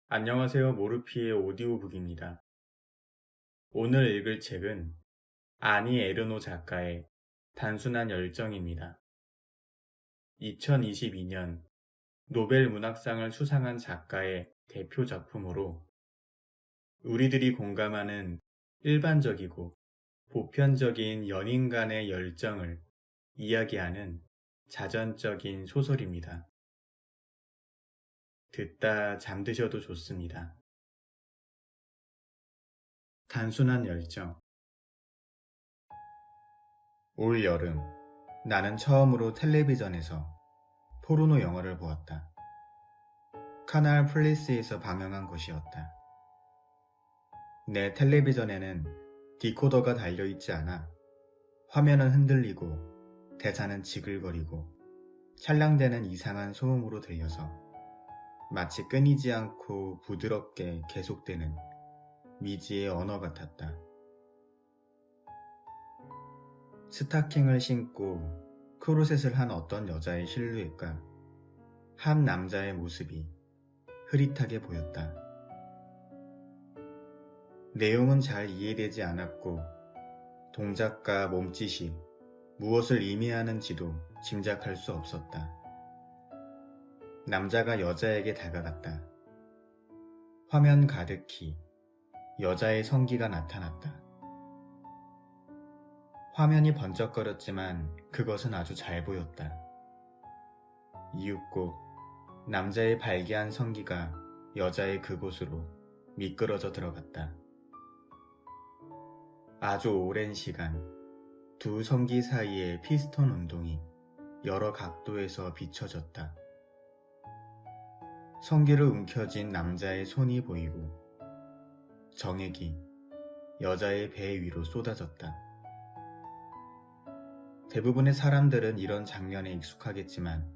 안녕하세요. 모르피의 오디오북입니다. 오늘 읽을 책은 아니 에르노 작가의 단순한 열정입니다. 2022년 노벨 문학상을 수상한 작가의 대표 작품으로 우리들이 공감하는 일반적이고 보편적인 연인 간의 열정을 이야기하는 자전적인 소설입니다. 듣다 잠드셔도 좋습니다. 단순한 열정. 올 여름, 나는 처음으로 텔레비전에서 포르노 영화를 보았다. 카날 플레이스에서 방영한 것이었다. 내 텔레비전에는 디코더가 달려있지 않아 화면은 흔들리고 대사는 지글거리고 찰랑대는 이상한 소음으로 들려서 마치 끊이지 않고 부드럽게 계속되는 미지의 언어 같았다. 스타킹을 신고 크로셋을 한 어떤 여자의 실루엣과 한 남자의 모습이 흐릿하게 보였다. 내용은 잘 이해되지 않았고 동작과 몸짓이 무엇을 의미하는지도 짐작할 수 없었다. 남자가 여자에게 다가갔다. 화면 가득히 여자의 성기가 나타났다. 화면이 번쩍거렸지만 그것은 아주 잘 보였다. 이윽고 남자의 발기한 성기가 여자의 그곳으로 미끄러져 들어갔다. 아주 오랜 시간 두 성기 사이의 피스톤 운동이 여러 각도에서 비춰졌다. 성기를 움켜쥔 남자의 손이 보이고 정액이 여자의 배 위로 쏟아졌다. 대부분의 사람들은 이런 장면에 익숙하겠지만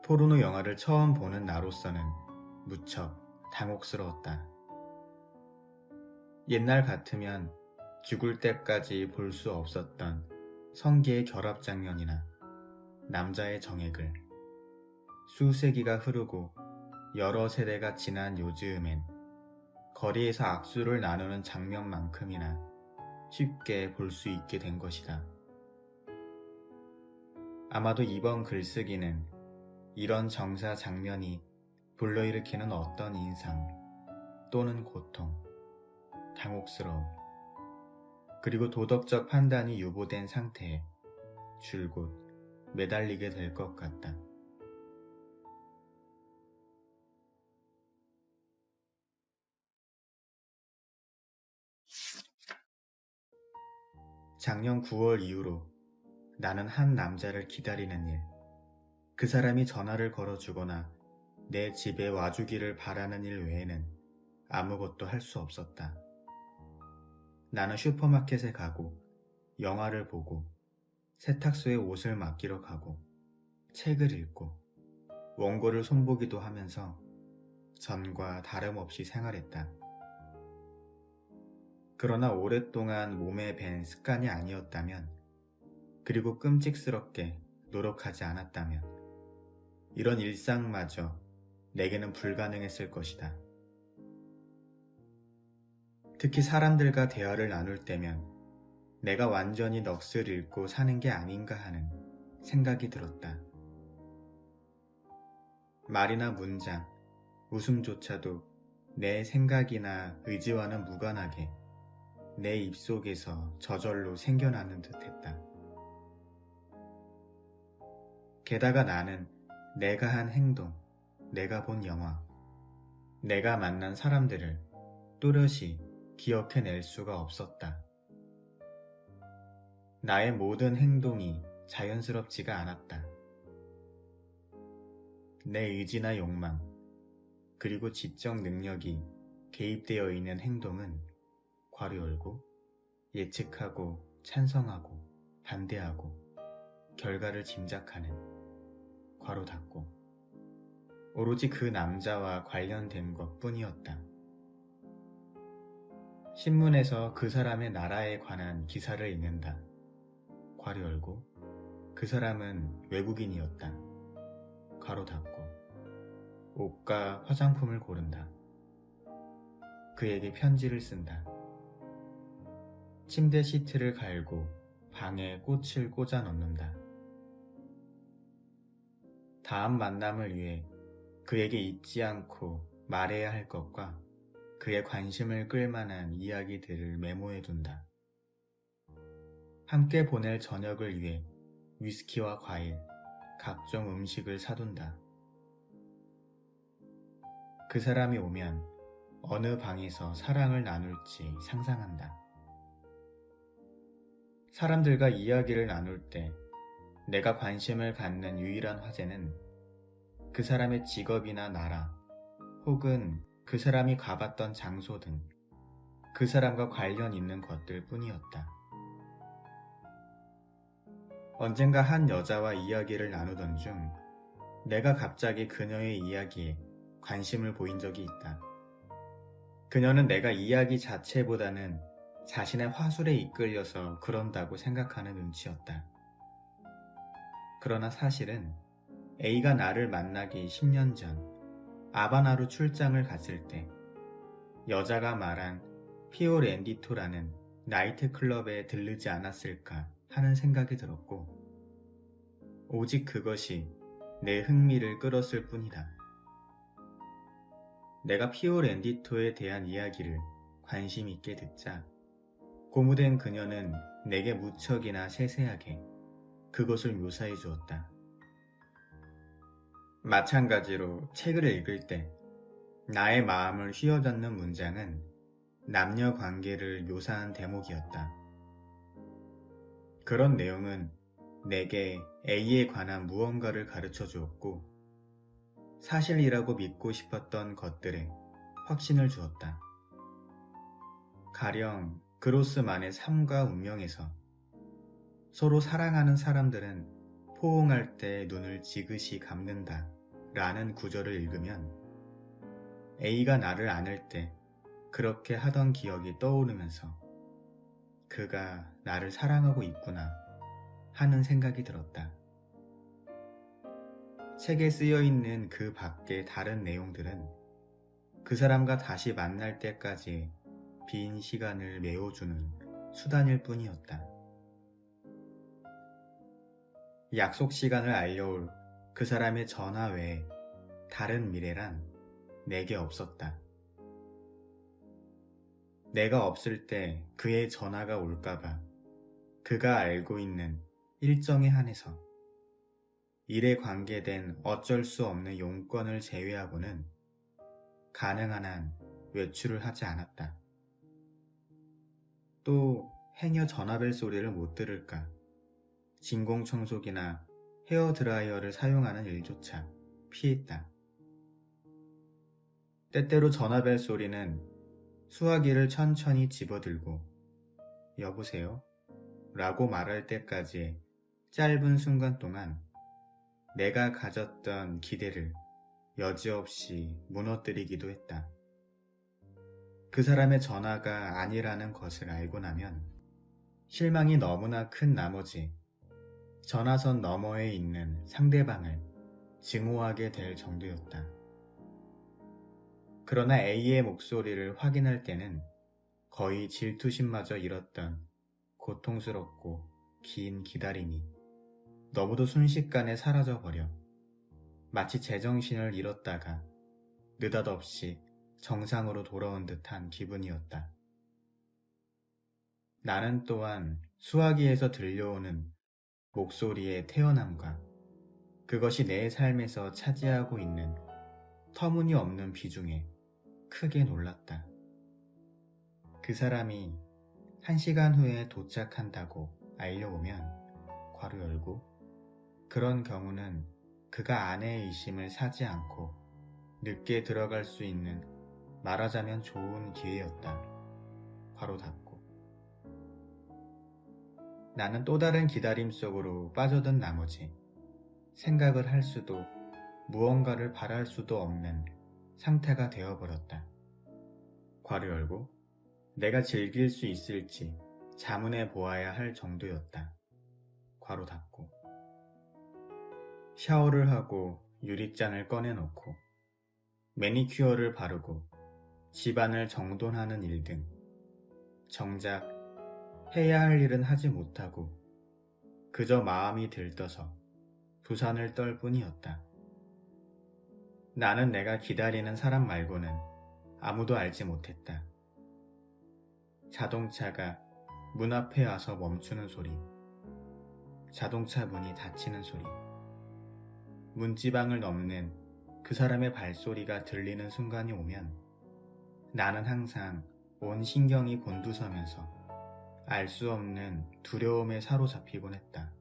포르노 영화를 처음 보는 나로서는 무척 당혹스러웠다. 옛날 같으면 죽을 때까지 볼 수 없었던 성기의 결합 장면이나 남자의 정액을 수세기가 흐르고 여러 세대가 지난 요즘엔 거리에서 악수를 나누는 장면만큼이나 쉽게 볼 수 있게 된 것이다. 아마도 이번 글쓰기는 이런 정사 장면이 불러일으키는 어떤 인상 또는 고통, 당혹스러움, 그리고 도덕적 판단이 유보된 상태에 줄곧 매달리게 될 것 같다. 작년 9월 이후로 나는 한 남자를 기다리는 일, 그 사람이 전화를 걸어주거나 내 집에 와주기를 바라는 일 외에는 아무것도 할 수 없었다. 나는 슈퍼마켓에 가고, 영화를 보고, 세탁소에 옷을 맡기러 가고, 책을 읽고, 원고를 손보기도 하면서 전과 다름없이 생활했다. 그러나 오랫동안 몸에 밴 습관이 아니었다면, 그리고 끔찍스럽게 노력하지 않았다면, 이런 일상마저 내게는 불가능했을 것이다. 특히 사람들과 대화를 나눌 때면 내가 완전히 넋을 잃고 사는 게 아닌가 하는 생각이 들었다. 말이나 문장, 웃음조차도 내 생각이나 의지와는 무관하게 내 입속에서 저절로 생겨나는 듯했다. 게다가 나는 내가 한 행동, 내가 본 영화, 내가 만난 사람들을 또렷이 기억해낼 수가 없었다. 나의 모든 행동이 자연스럽지가 않았다. 내 의지나 욕망, 그리고 지적 능력이 개입되어 있는 행동은 괄호 열고 예측하고 찬성하고 반대하고 결과를 짐작하는 괄호 닫고 오로지 그 남자와 관련된 것 뿐이었다. 신문에서 그 사람의 나라에 관한 기사를 읽는다. 괄호 열고 그 사람은 외국인이었다. 괄호 닫고 옷과 화장품을 고른다. 그에게 편지를 쓴다. 침대 시트를 갈고 방에 꽃을 꽂아 넣는다. 다음 만남을 위해 그에게 잊지 않고 말해야 할 것과 그의 관심을 끌만한 이야기들을 메모해둔다. 함께 보낼 저녁을 위해 위스키와 과일, 각종 음식을 사둔다. 그 사람이 오면 어느 방에서 사랑을 나눌지 상상한다. 사람들과 이야기를 나눌 때 내가 관심을 갖는 유일한 화제는 그 사람의 직업이나 나라, 혹은 그 사람이 가봤던 장소 등 그 사람과 관련 있는 것들 뿐이었다. 언젠가 한 여자와 이야기를 나누던 중 내가 갑자기 그녀의 이야기에 관심을 보인 적이 있다. 그녀는 내가 이야기 자체보다는 자신의 화술에 이끌려서 그런다고 생각하는 눈치였다. 그러나 사실은 A가 나를 만나기 10년 전 아바나로 출장을 갔을 때 여자가 말한 피오렌디토라는 나이트클럽에 들르지 않았을까 하는 생각이 들었고, 오직 그것이 내 흥미를 끌었을 뿐이다. 내가 피오렌디토에 대한 이야기를 관심 있게 듣자 고무된 그녀는 내게 무척이나 세세하게 그것을 그묘사해 주었다. 마찬가지로 책을 읽을 때 나의 마음을 휘어잡는 문장은 남녀 관계를 묘사한 대목이었다. 그런 내용은 내게 A에 관한 무언가를 가르쳐 주었고, 사실이라고 믿고 싶었던 것들에 확신을 주었다. 가령 그로스만의 삶과 운명에서 서로 사랑하는 사람들은 포옹할 때 눈을 지그시 감는다 라는 구절을 읽으면 A가 나를 안을 때 그렇게 하던 기억이 떠오르면서 그가 나를 사랑하고 있구나 하는 생각이 들었다. 책에 쓰여있는 그 밖의 다른 내용들은 그 사람과 다시 만날 때까지 빈 시간을 메워주는 수단일 뿐이었다. 약속 시간을 알려올 그 사람의 전화 외에 다른 미래란 내게 없었다. 내가 없을 때 그의 전화가 올까봐 그가 알고 있는 일정에 한해서 일에 관계된 어쩔 수 없는 용건을 제외하고는 가능한 한 외출을 하지 않았다. 또 행여 전화벨 소리를 못 들을까 진공청소기나 헤어드라이어를 사용하는 일조차 피했다. 때때로 전화벨 소리는 수화기를 천천히 집어들고 여보세요? 라고 말할 때까지의 짧은 순간 동안 내가 가졌던 기대를 여지없이 무너뜨리기도 했다. 그 사람의 전화가 아니라는 것을 알고 나면 실망이 너무나 큰 나머지 전화선 너머에 있는 상대방을 증오하게 될 정도였다. 그러나 A의 목소리를 확인할 때는 거의 질투심마저 잃었던 고통스럽고 긴 기다림이 너무도 순식간에 사라져버려 마치 제정신을 잃었다가 느닷없이 정상으로 돌아온 듯한 기분이었다. 나는 또한 수화기에서 들려오는 목소리의 태어남과 그것이 내 삶에서 차지하고 있는 터무니없는 비중에 크게 놀랐다. 그 사람이 1시간 후에 도착한다고 알려오면 괄호 열고 그런 경우는 그가 아내의 의심을 사지 않고 늦게 들어갈 수 있는 말하자면 좋은 기회였다. 괄호 닫고 나는 또 다른 기다림 속으로 빠져든 나머지 생각을 할 수도 무언가를 바랄 수도 없는 상태가 되어버렸다. 괄호 열고 내가 즐길 수 있을지 자문해 보아야 할 정도였다. 괄호 닫고 샤워를 하고 유리잔을 꺼내놓고 매니큐어를 바르고 집안을 정돈하는 일 등 정작 해야 할 일은 하지 못하고 그저 마음이 들떠서 부산을 떨 뿐이었다. 나는 내가 기다리는 사람 말고는 아무도 알지 못했다. 자동차가 문 앞에 와서 멈추는 소리, 자동차 문이 닫히는 소리, 문지방을 넘는 그 사람의 발소리가 들리는 순간이 오면 나는 항상 온 신경이 곤두서면서 알 수 없는 두려움에 사로잡히곤 했다.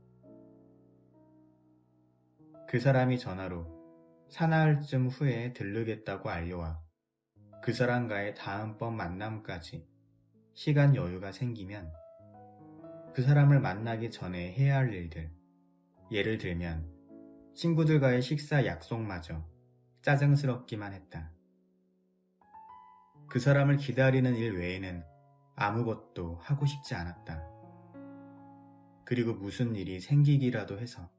그 사람이 전화로 사나흘쯤 후에 들르겠다고 알려와 그 사람과의 다음번 만남까지 시간 여유가 생기면 그 사람을 만나기 전에 해야 할 일들, 예를 들면 친구들과의 식사 약속마저 짜증스럽기만 했다. 그 사람을 기다리는 일 외에는 아무것도 하고 싶지 않았다. 그리고 무슨 일이 생기기라도 해서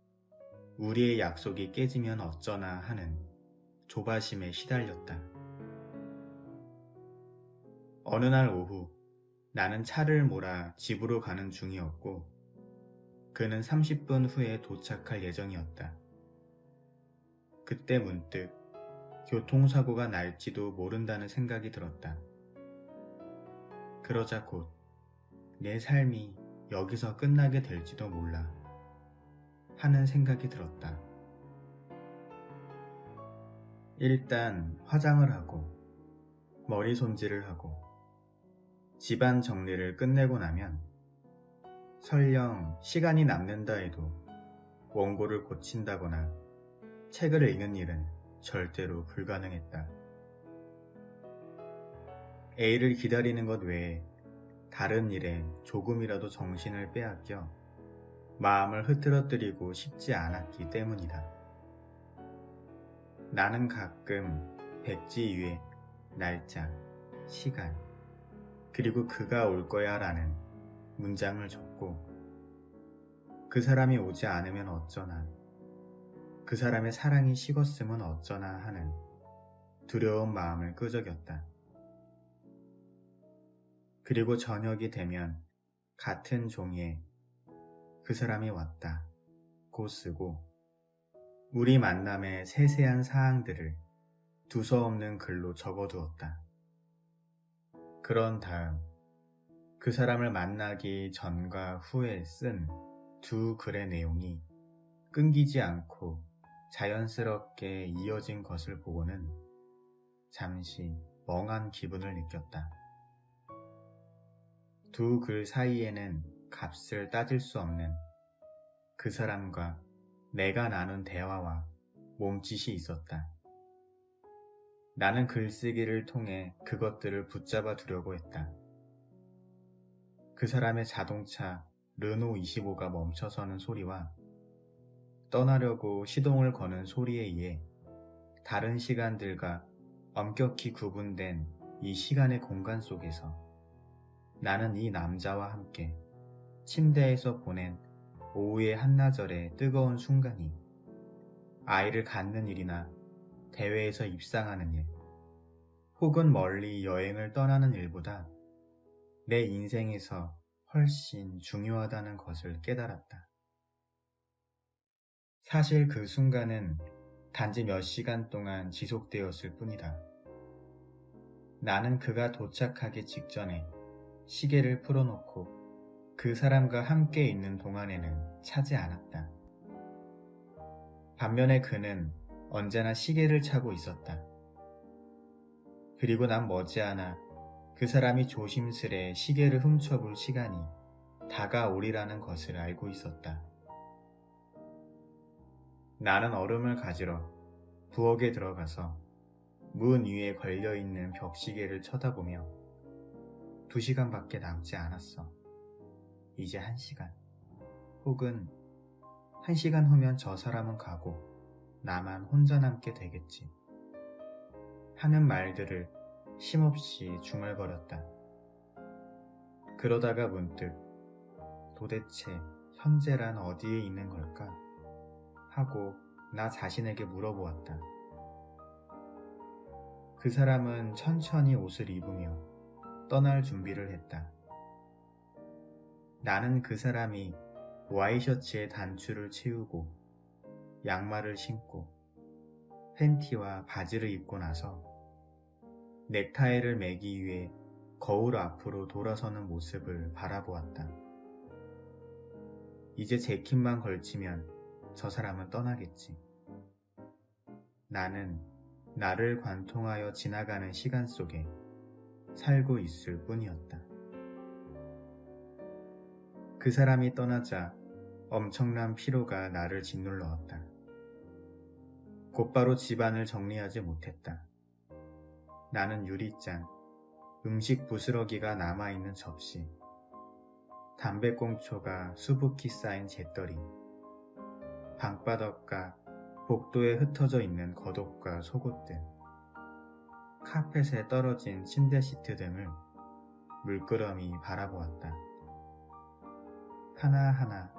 우리의 약속이 깨지면 어쩌나 하는 조바심에 시달렸다. 어느 날 오후 나는 차를 몰아 집으로 가는 중이었고 그는 30분 후에 도착할 예정이었다. 그때 문득 교통사고가 날지도 모른다는 생각이 들었다. 그러자 곧 내 삶이 여기서 끝나게 될지도 몰라 하는 생각이 들었다. 일단 화장을 하고 머리 손질을 하고 집안 정리를 끝내고 나면 설령 시간이 남는다 해도 원고를 고친다거나 책을 읽는 일은 절대로 불가능했다. A를 기다리는 것 외에 다른 일에 조금이라도 정신을 빼앗겨 마음을 흐트러뜨리고 싶지 않았기 때문이다. 나는 가끔 백지 위에 날짜, 시간, 그리고 그가 올 거야 라는 문장을 적고 그 사람이 오지 않으면 어쩌나, 그 사람의 사랑이 식었으면 어쩌나 하는 두려운 마음을 끄적였다. 그리고 저녁이 되면 같은 종이에 그 사람이 왔다고 쓰고 우리 만남의 세세한 사항들을 두서없는 글로 적어두었다. 그런 다음 그 사람을 만나기 전과 후에 쓴 두 글의 내용이 끊기지 않고 자연스럽게 이어진 것을 보고는 잠시 멍한 기분을 느꼈다. 두 글 사이에는 값을 따질 수 없는 그 사람과 내가 나눈 대화와 몸짓이 있었다. 나는 글쓰기를 통해 그것들을 붙잡아 두려고 했다. 그 사람의 자동차 르노 25가 멈춰서는 소리와 떠나려고 시동을 거는 소리에 의해 다른 시간들과 엄격히 구분된 이 시간의 공간 속에서 나는 이 남자와 함께 침대에서 보낸 오후의 한나절의 뜨거운 순간이 아이를 갖는 일이나 대회에서 입상하는 일, 혹은 멀리 여행을 떠나는 일보다 내 인생에서 훨씬 중요하다는 것을 깨달았다. 사실 그 순간은 단지 몇 시간 동안 지속되었을 뿐이다. 나는 그가 도착하기 직전에 시계를 풀어놓고 그 사람과 함께 있는 동안에는 차지 않았다. 반면에 그는 언제나 시계를 차고 있었다. 그리고 난 머지않아 그 사람이 조심스레 시계를 훔쳐볼 시간이 다가오리라는 것을 알고 있었다. 나는 얼음을 가지러 부엌에 들어가서 문 위에 걸려있는 벽시계를 쳐다보며 2시간밖에 남지 않았어. 이제 1시간. 혹은 1시간 후면 저 사람은 가고 나만 혼자 남게 되겠지. 하는 말들을 쉼없이 중얼거렸다. 그러다가 문득 도대체 현재란 어디에 있는 걸까? 하고 나 자신에게 물어보았다. 그 사람은 천천히 옷을 입으며 떠날 준비를 했다. 나는 그 사람이 와이셔츠에 단추를 채우고 양말을 신고 팬티와 바지를 입고 나서 넥타이를 매기 위해 거울 앞으로 돌아서는 모습을 바라보았다. 이제 재킷만 걸치면 저 사람은 떠나겠지. 나는 나를 관통하여 지나가는 시간 속에 살고 있을 뿐이었다. 그 사람이 떠나자 엄청난 피로가 나를 짓눌러왔다. 곧바로 집안을 정리하지 못했다. 나는 유리잔, 음식 부스러기가 남아있는 접시, 담배꽁초가 수북히 쌓인 재떨이, 방바닥과 복도에 흩어져 있는 겉옷과 속옷들, 카펫에 떨어진 침대 시트 등을 물끄러미 바라보았다. 하나하나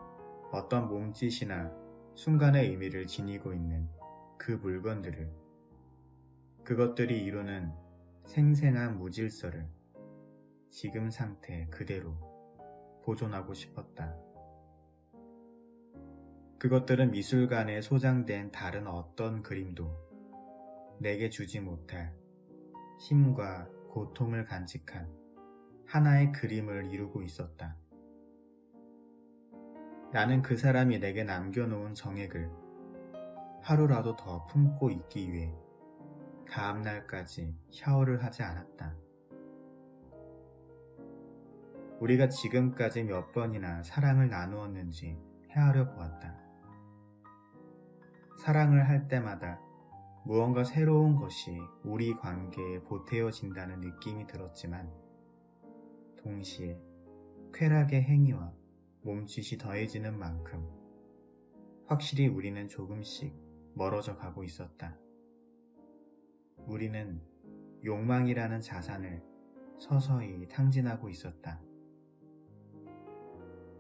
어떤 몸짓이나 순간의 의미를 지니고 있는 그 물건들을, 그것들이 이루는 생생한 무질서를 지금 상태 그대로 보존하고 싶었다. 그것들은 미술관에 소장된 다른 어떤 그림도 내게 주지 못할 힘과 고통을 간직한 하나의 그림을 이루고 있었다. 나는 그 사람이 내게 남겨놓은 정액을 하루라도 더 품고 있기 위해 다음 날까지 샤워를 하지 않았다. 우리가 지금까지 몇 번이나 사랑을 나누었는지 헤아려 보았다. 사랑을 할 때마다 무언가 새로운 것이 우리 관계에 보태어진다는 느낌이 들었지만 동시에 쾌락의 행위와 몸짓이 더해지는 만큼 확실히 우리는 조금씩 멀어져 가고 있었다. 우리는 욕망이라는 자산을 서서히 탕진하고 있었다.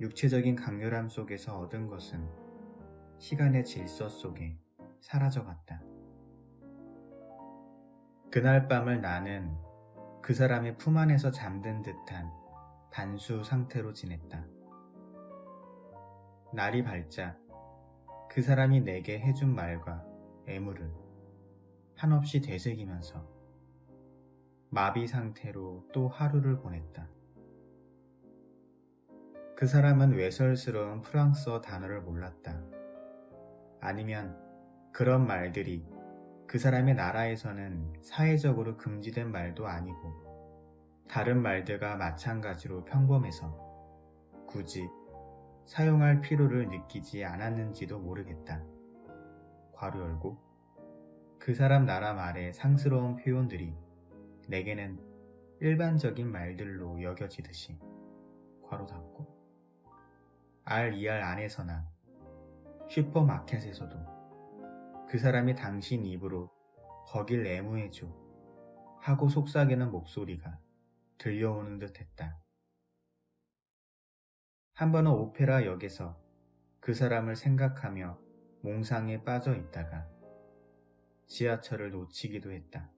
육체적인 강렬함 속에서 얻은 것은 시간의 질서 속에 사라져갔다. 그날 밤을 나는 그 사람의 품 안에서 잠든 듯한 단수 상태로 지냈다. 날이 밝자 그 사람이 내게 해준 말과 애무를 한없이 되새기면서 마비 상태로 또 하루를 보냈다. 그 사람은 외설스러운 프랑스어 단어를 몰랐다. 아니면 그런 말들이 그 사람의 나라에서는 사회적으로 금지된 말도 아니고 다른 말들과 마찬가지로 평범해서 굳이 사용할 필요를 느끼지 않았는지도 모르겠다. 괄호 열고 그 사람 나라 말의 상스러운 표현들이 내게는 일반적인 말들로 여겨지듯이 괄호 닫고 R2R 안에서나 슈퍼마켓에서도 그 사람이 당신 입으로 거길 애무해줘 하고 속삭이는 목소리가 들려오는 듯 했다. 한 번은 오페라 역에서 그 사람을 생각하며 몽상에 빠져 있다가 지하철을 놓치기도 했다.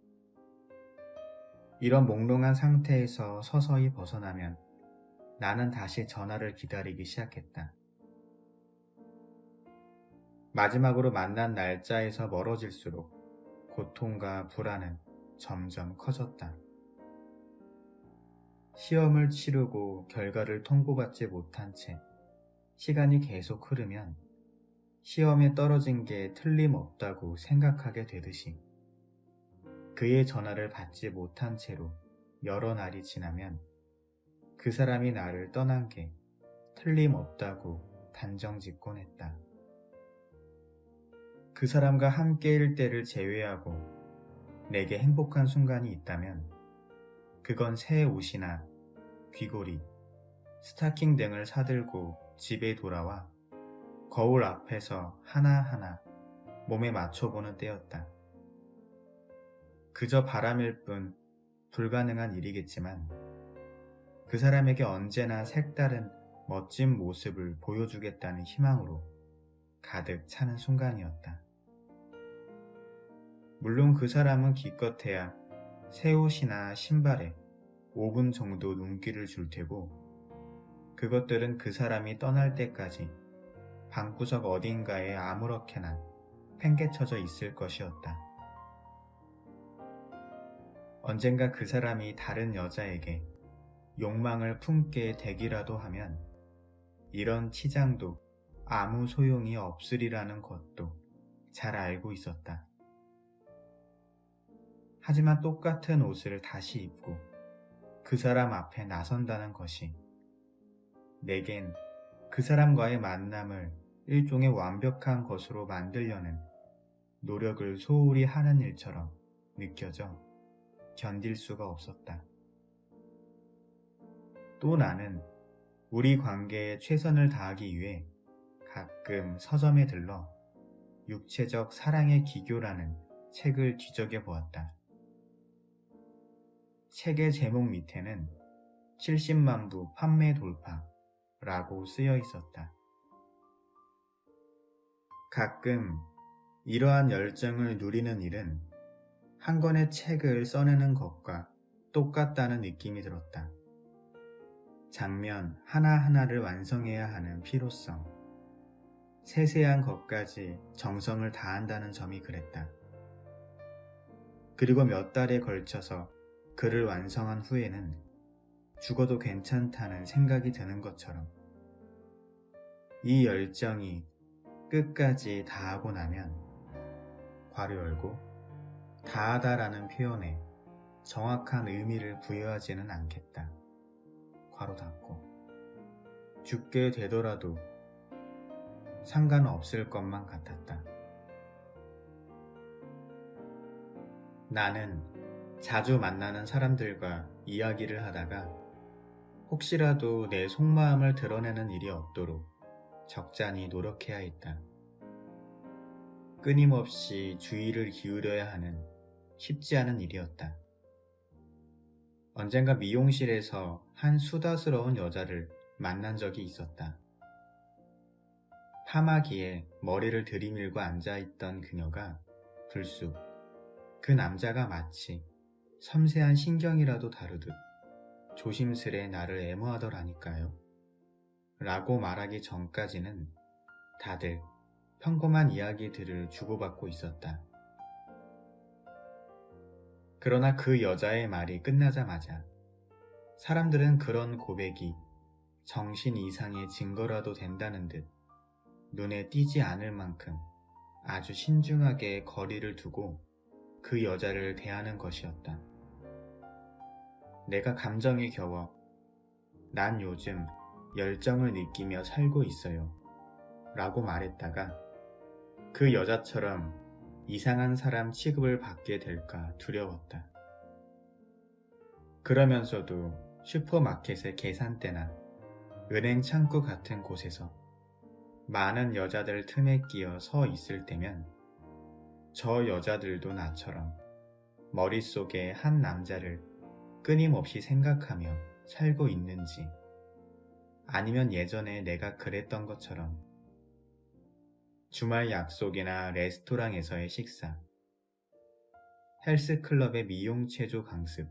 이런 몽롱한 상태에서 서서히 벗어나면 나는 다시 전화를 기다리기 시작했다. 마지막으로 만난 날짜에서 멀어질수록 고통과 불안은 점점 커졌다. 시험을 치르고 결과를 통보받지 못한 채 시간이 계속 흐르면 시험에 떨어진 게 틀림없다고 생각하게 되듯이 그의 전화를 받지 못한 채로 여러 날이 지나면 그 사람이 나를 떠난 게 틀림없다고 단정짓곤 했다. 그 사람과 함께일 때를 제외하고 내게 행복한 순간이 있다면 그건 새 옷이나 귀걸이, 스타킹 등을 사들고 집에 돌아와 거울 앞에서 하나하나 몸에 맞춰보는 때였다. 그저 바람일 뿐 불가능한 일이겠지만 그 사람에게 언제나 색다른 멋진 모습을 보여주겠다는 희망으로 가득 차는 순간이었다. 물론 그 사람은 기껏해야 새 옷이나 신발에 5분 정도 눈길을 줄 테고 그것들은 그 사람이 떠날 때까지 방구석 어딘가에 아무렇게나 팽개쳐져 있을 것이었다. 언젠가 그 사람이 다른 여자에게 욕망을 품게 되기라도 하면 이런 치장도 아무 소용이 없으리라는 것도 잘 알고 있었다. 하지만 똑같은 옷을 다시 입고 그 사람 앞에 나선다는 것이 내겐 그 사람과의 만남을 일종의 완벽한 것으로 만들려는 노력을 소홀히 하는 일처럼 느껴져 견딜 수가 없었다. 또 나는 우리 관계에 최선을 다하기 위해 가끔 서점에 들러 육체적 사랑의 기교라는 책을 뒤적여 보았다. 책의 제목 밑에는 70만 부 판매 돌파라고 쓰여 있었다. 가끔 이러한 열정을 누리는 일은 한 권의 책을 써내는 것과 똑같다는 느낌이 들었다. 장면 하나하나를 완성해야 하는 피로성, 세세한 것까지 정성을 다한다는 점이 그랬다. 그리고 몇 달에 걸쳐서 글을 완성한 후에는 죽어도 괜찮다는 생각이 드는 것처럼 이 열정이 끝까지 다하고 나면 괄호 열고 다하다라는 표현에 정확한 의미를 부여하지는 않겠다. 괄호 닫고 죽게 되더라도 상관없을 것만 같았다. 나는 자주 만나는 사람들과 이야기를 하다가 혹시라도 내 속마음을 드러내는 일이 없도록 적잖이 노력해야 했다. 끊임없이 주의를 기울여야 하는 쉽지 않은 일이었다. 언젠가 미용실에서 한 수다스러운 여자를 만난 적이 있었다. 파마기에 머리를 들이밀고 앉아있던 그녀가 불쑥 그 남자가 마치 섬세한 신경이라도 다루듯 조심스레 나를 애무하더라니까요. 라고 말하기 전까지는 다들 평범한 이야기들을 주고받고 있었다. 그러나 그 여자의 말이 끝나자마자 사람들은 그런 고백이 정신 이상의 증거라도 된다는 듯 눈에 띄지 않을 만큼 아주 신중하게 거리를 두고 그 여자를 대하는 것이었다. 내가 감정에 겨워 난 요즘 열정을 느끼며 살고 있어요 라고 말했다가 그 여자처럼 이상한 사람 취급을 받게 될까 두려웠다. 그러면서도 슈퍼마켓의 계산대나 은행 창구 같은 곳에서 많은 여자들 틈에 끼어 서 있을 때면 저 여자들도 나처럼 머릿속에 한 남자를 끊임없이 생각하며 살고 있는지 아니면 예전에 내가 그랬던 것처럼 주말 약속이나 레스토랑에서의 식사, 헬스클럽의 미용체조 강습,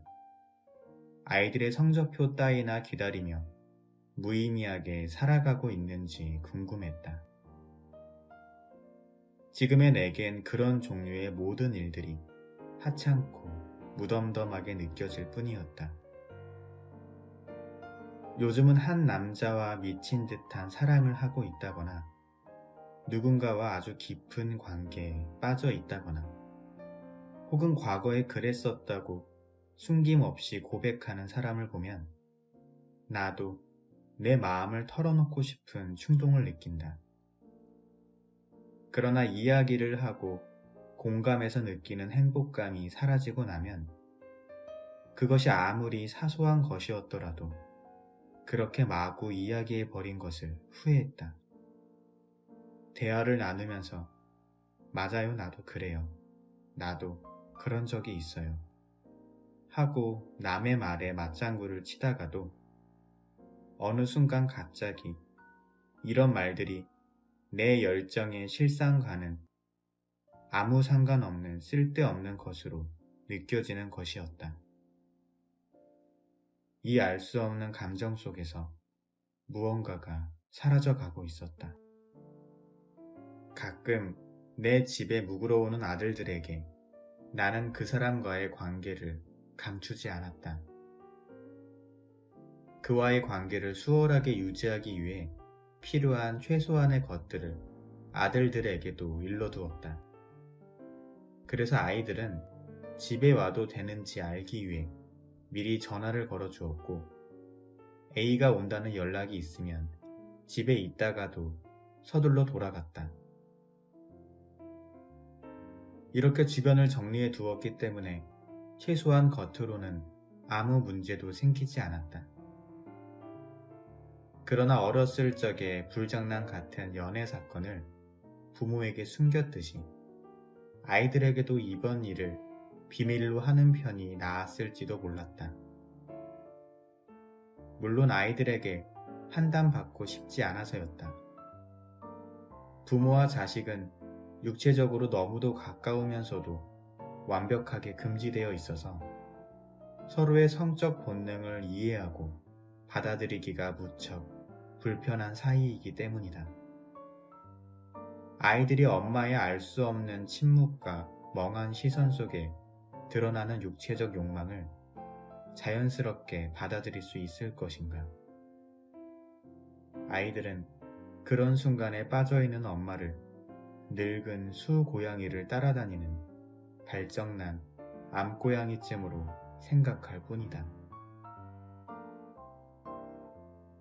아이들의 성적표 따위나 기다리며 무의미하게 살아가고 있는지 궁금했다. 지금의 내겐 그런 종류의 모든 일들이 하찮고 무덤덤하게 느껴질 뿐이었다. 요즘은 한 남자와 미친 듯한 사랑을 하고 있다거나 누군가와 아주 깊은 관계에 빠져 있다거나 혹은 과거에 그랬었다고 숨김없이 고백하는 사람을 보면 나도 내 마음을 털어놓고 싶은 충동을 느낀다. 그러나 이야기를 하고 공감해서 느끼는 행복감이 사라지고 나면 그것이 아무리 사소한 것이었더라도 그렇게 마구 이야기해버린 것을 후회했다. 대화를 나누면서 맞아요, 나도 그래요. 나도 그런 적이 있어요. 하고 남의 말에 맞장구를 치다가도 어느 순간 갑자기 이런 말들이 내 열정의 실상과는 아무 상관없는 쓸데없는 것으로 느껴지는 것이었다. 이 알 수 없는 감정 속에서 무언가가 사라져가고 있었다. 가끔 내 집에 묵으러 오는 아들들에게 나는 그 사람과의 관계를 감추지 않았다. 그와의 관계를 수월하게 유지하기 위해 필요한 최소한의 것들을 아들들에게도 일러두었다. 그래서 아이들은 집에 와도 되는지 알기 위해 미리 전화를 걸어주었고, A가 온다는 연락이 있으면 집에 있다가도 서둘러 돌아갔다. 이렇게 주변을 정리해 두었기 때문에 최소한 겉으로는 아무 문제도 생기지 않았다. 그러나 어렸을 적에 불장난 같은 연애 사건을 부모에게 숨겼듯이 아이들에게도 이번 일을 비밀로 하는 편이 나았을지도 몰랐다. 물론 아이들에게 판단받고 싶지 않아서였다. 부모와 자식은 육체적으로 너무도 가까우면서도 완벽하게 금지되어 있어서 서로의 성적 본능을 이해하고 받아들이기가 무척 불편한 사이이기 때문이다. 아이들이 엄마의 알 수 없는 침묵과 멍한 시선 속에 드러나는 육체적 욕망을 자연스럽게 받아들일 수 있을 것인가? 아이들은 그런 순간에 빠져있는 엄마를 늙은 수고양이를 따라다니는 발정난 암고양이쯤으로 생각할 뿐이다.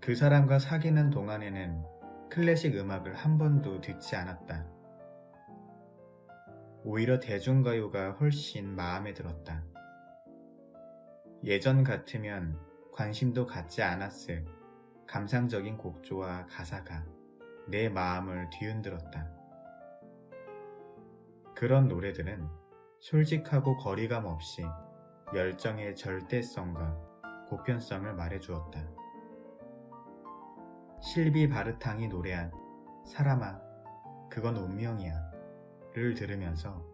그 사람과 사귀는 동안에는 클래식 음악을 한 번도 듣지 않았다. 오히려 대중가요가 훨씬 마음에 들었다. 예전 같으면 관심도 갖지 않았을 감상적인 곡조와 가사가 내 마음을 뒤흔들었다. 그런 노래들은 솔직하고 거리감 없이 열정의 절대성과 보편성을 말해주었다. 실비 바르탕이 노래한 사람아, 그건 운명이야 를 들으면서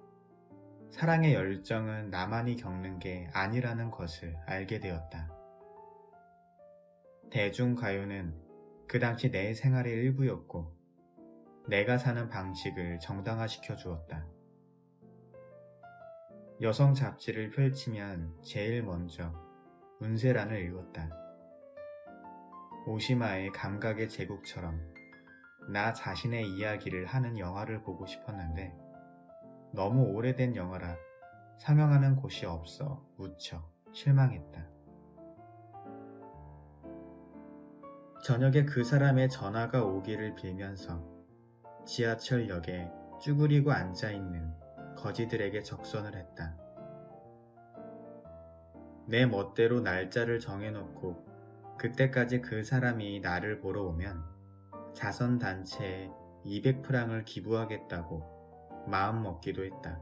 사랑의 열정은 나만이 겪는 게 아니라는 것을 알게 되었다. 대중가요는 그 당시 내 생활의 일부였고 내가 사는 방식을 정당화시켜 주었다. 여성 잡지를 펼치면 제일 먼저 운세란을 읽었다. 오시마의 감각의 제국처럼 나 자신의 이야기를 하는 영화를 보고 싶었는데 너무 오래된 영화라 상영하는 곳이 없어 무척 실망했다. 저녁에 그 사람의 전화가 오기를 빌면서 지하철역에 쭈그리고 앉아있는 거지들에게 적선을 했다. 내 멋대로 날짜를 정해놓고 그때까지 그 사람이 나를 보러 오면 자선단체에 200프랑을 기부하겠다고 마음먹기도 했다.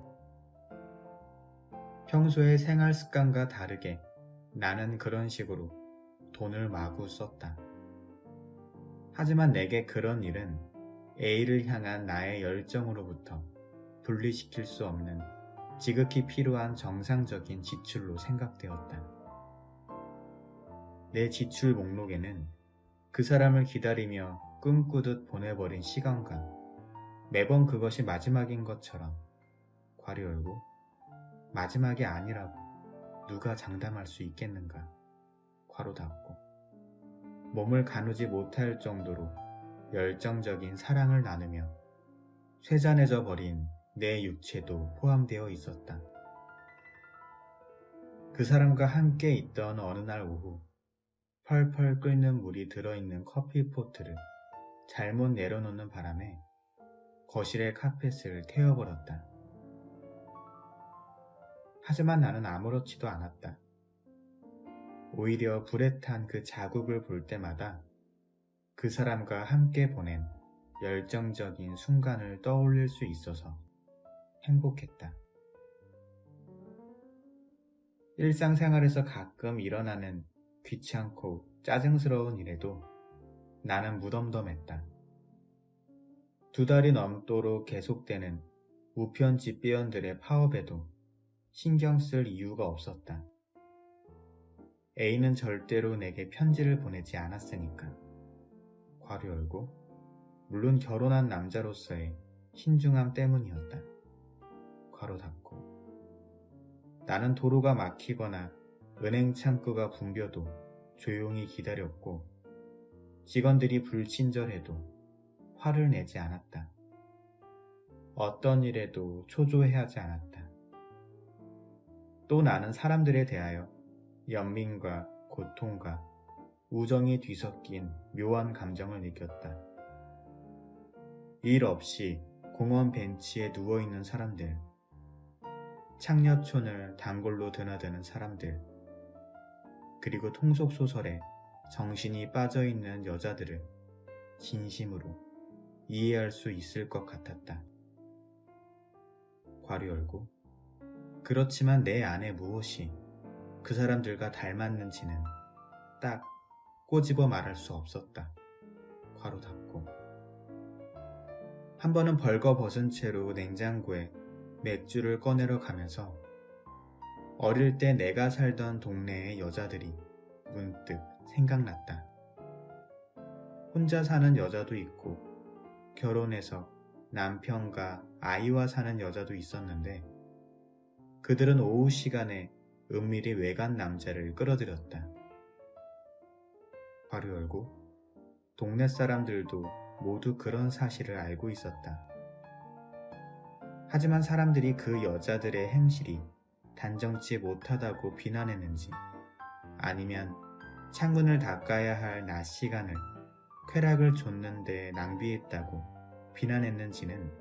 평소의 생활 습관과 다르게 나는 그런 식으로 돈을 마구 썼다. 하지만 내게 그런 일은 A를 향한 나의 열정으로부터 분리시킬 수 없는 지극히 필요한 정상적인 지출로 생각되었다. 내 지출 목록에는 그 사람을 기다리며 꿈꾸듯 보내버린 시간과 매번 그것이 마지막인 것처럼 괄호 열고 마지막이 아니라고 누가 장담할 수 있겠는가 괄호 닫고 몸을 가누지 못할 정도로 열정적인 사랑을 나누며 쇠잔해져 버린 내 육체도 포함되어 있었다. 그 사람과 함께 있던 어느 날 오후 펄펄 끓는 물이 들어있는 커피포트를 잘못 내려놓는 바람에 거실의 카펫을 태워버렸다. 하지만 나는 아무렇지도 않았다. 오히려 불에 탄 그 자국을 볼 때마다 그 사람과 함께 보낸 열정적인 순간을 떠올릴 수 있어서 행복했다. 일상생활에서 가끔 일어나는 귀찮고 짜증스러운 일에도 나는 무덤덤했다. 2달이 넘도록 계속되는 우편집 배원들의 파업에도 신경 쓸 이유가 없었다. A는 절대로 내게 편지를 보내지 않았으니까. 괄호 열고, 물론 결혼한 남자로서의 신중함 때문이었다. 괄호 닫고. 나는 도로가 막히거나 은행 창구가 붕괴도 조용히 기다렸고, 직원들이 불친절해도 화를 내지 않았다. 어떤 일에도 초조해하지 않았다. 또 나는 사람들에 대하여 연민과 고통과 우정이 뒤섞인 묘한 감정을 느꼈다. 일 없이 공원 벤치에 누워있는 사람들, 창녀촌을 단골로 드나드는 사람들, 그리고 통속소설에 정신이 빠져있는 여자들을 진심으로 이해할 수 있을 것 같았다. 괄호 열고, 그렇지만 내 안에 무엇이 그 사람들과 닮았는지는 딱 꼬집어 말할 수 없었다. 괄호 닫고. 한 번은 벌거벗은 채로 냉장고에 맥주를 꺼내러 가면서 어릴 때 내가 살던 동네의 여자들이 문득 생각났다. 혼자 사는 여자도 있고 결혼해서 남편과 아이와 사는 여자도 있었는데 그들은 오후 시간에 은밀히 외간 남자를 끌어들였다. 괄호 열고, 동네 사람들도 모두 그런 사실을 알고 있었다. 하지만 사람들이 그 여자들의 행실이 단정치 못하다고 비난했는지 아니면 창문을 닦아야 할 낮 시간을 쾌락을 좇는데 낭비했다고 비난했는지는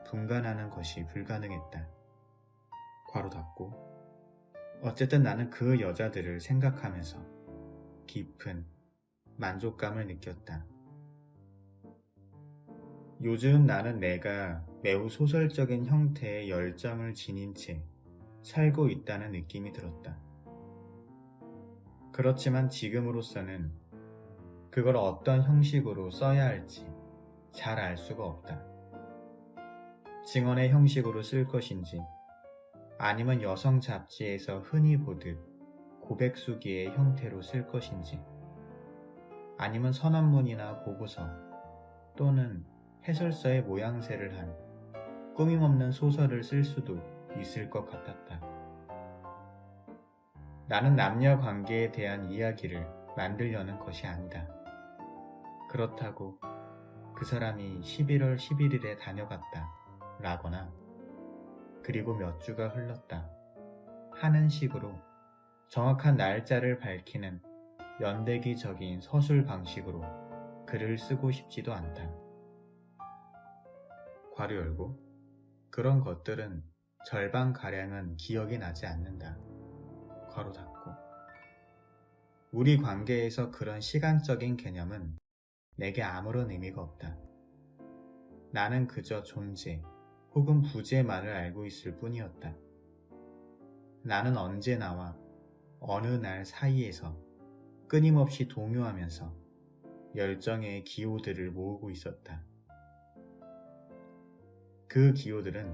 분간하는 것이 불가능했다. 괄호 닫고. 어쨌든 나는 그 여자들을 생각하면서 깊은 만족감을 느꼈다. 요즘 나는 내가 매우 소설적인 형태의 열정을 지닌 채 살고 있다는 느낌이 들었다. 그렇지만 지금으로서는 그걸 어떤 형식으로 써야 할지 잘 알 수가 없다. 증언의 형식으로 쓸 것인지 아니면 여성 잡지에서 흔히 보듯 고백수기의 형태로 쓸 것인지 아니면 선언문이나 보고서 또는 해설서의 모양새를 한 꾸밈없는 소설을 쓸 수도 있을 것 같았다. 나는 남녀 관계에 대한 이야기를 만들려는 것이 아니다. 그렇다고 그 사람이 11월 11일에 다녀갔다 라거나 그리고 몇 주가 흘렀다 하는 식으로 정확한 날짜를 밝히는 연대기적인 서술 방식으로 글을 쓰고 싶지도 않다. 괄호 열고, 그런 것들은 절반가량은 기억이 나지 않는다. 괄호 닫고. 우리 관계에서 그런 시간적인 개념은 내게 아무런 의미가 없다. 나는 그저 존재 혹은 부재만을 알고 있을 뿐이었다. 나는 언제나와 어느 날 사이에서 끊임없이 동요하면서 열정의 기호들을 모으고 있었다. 그 기호들은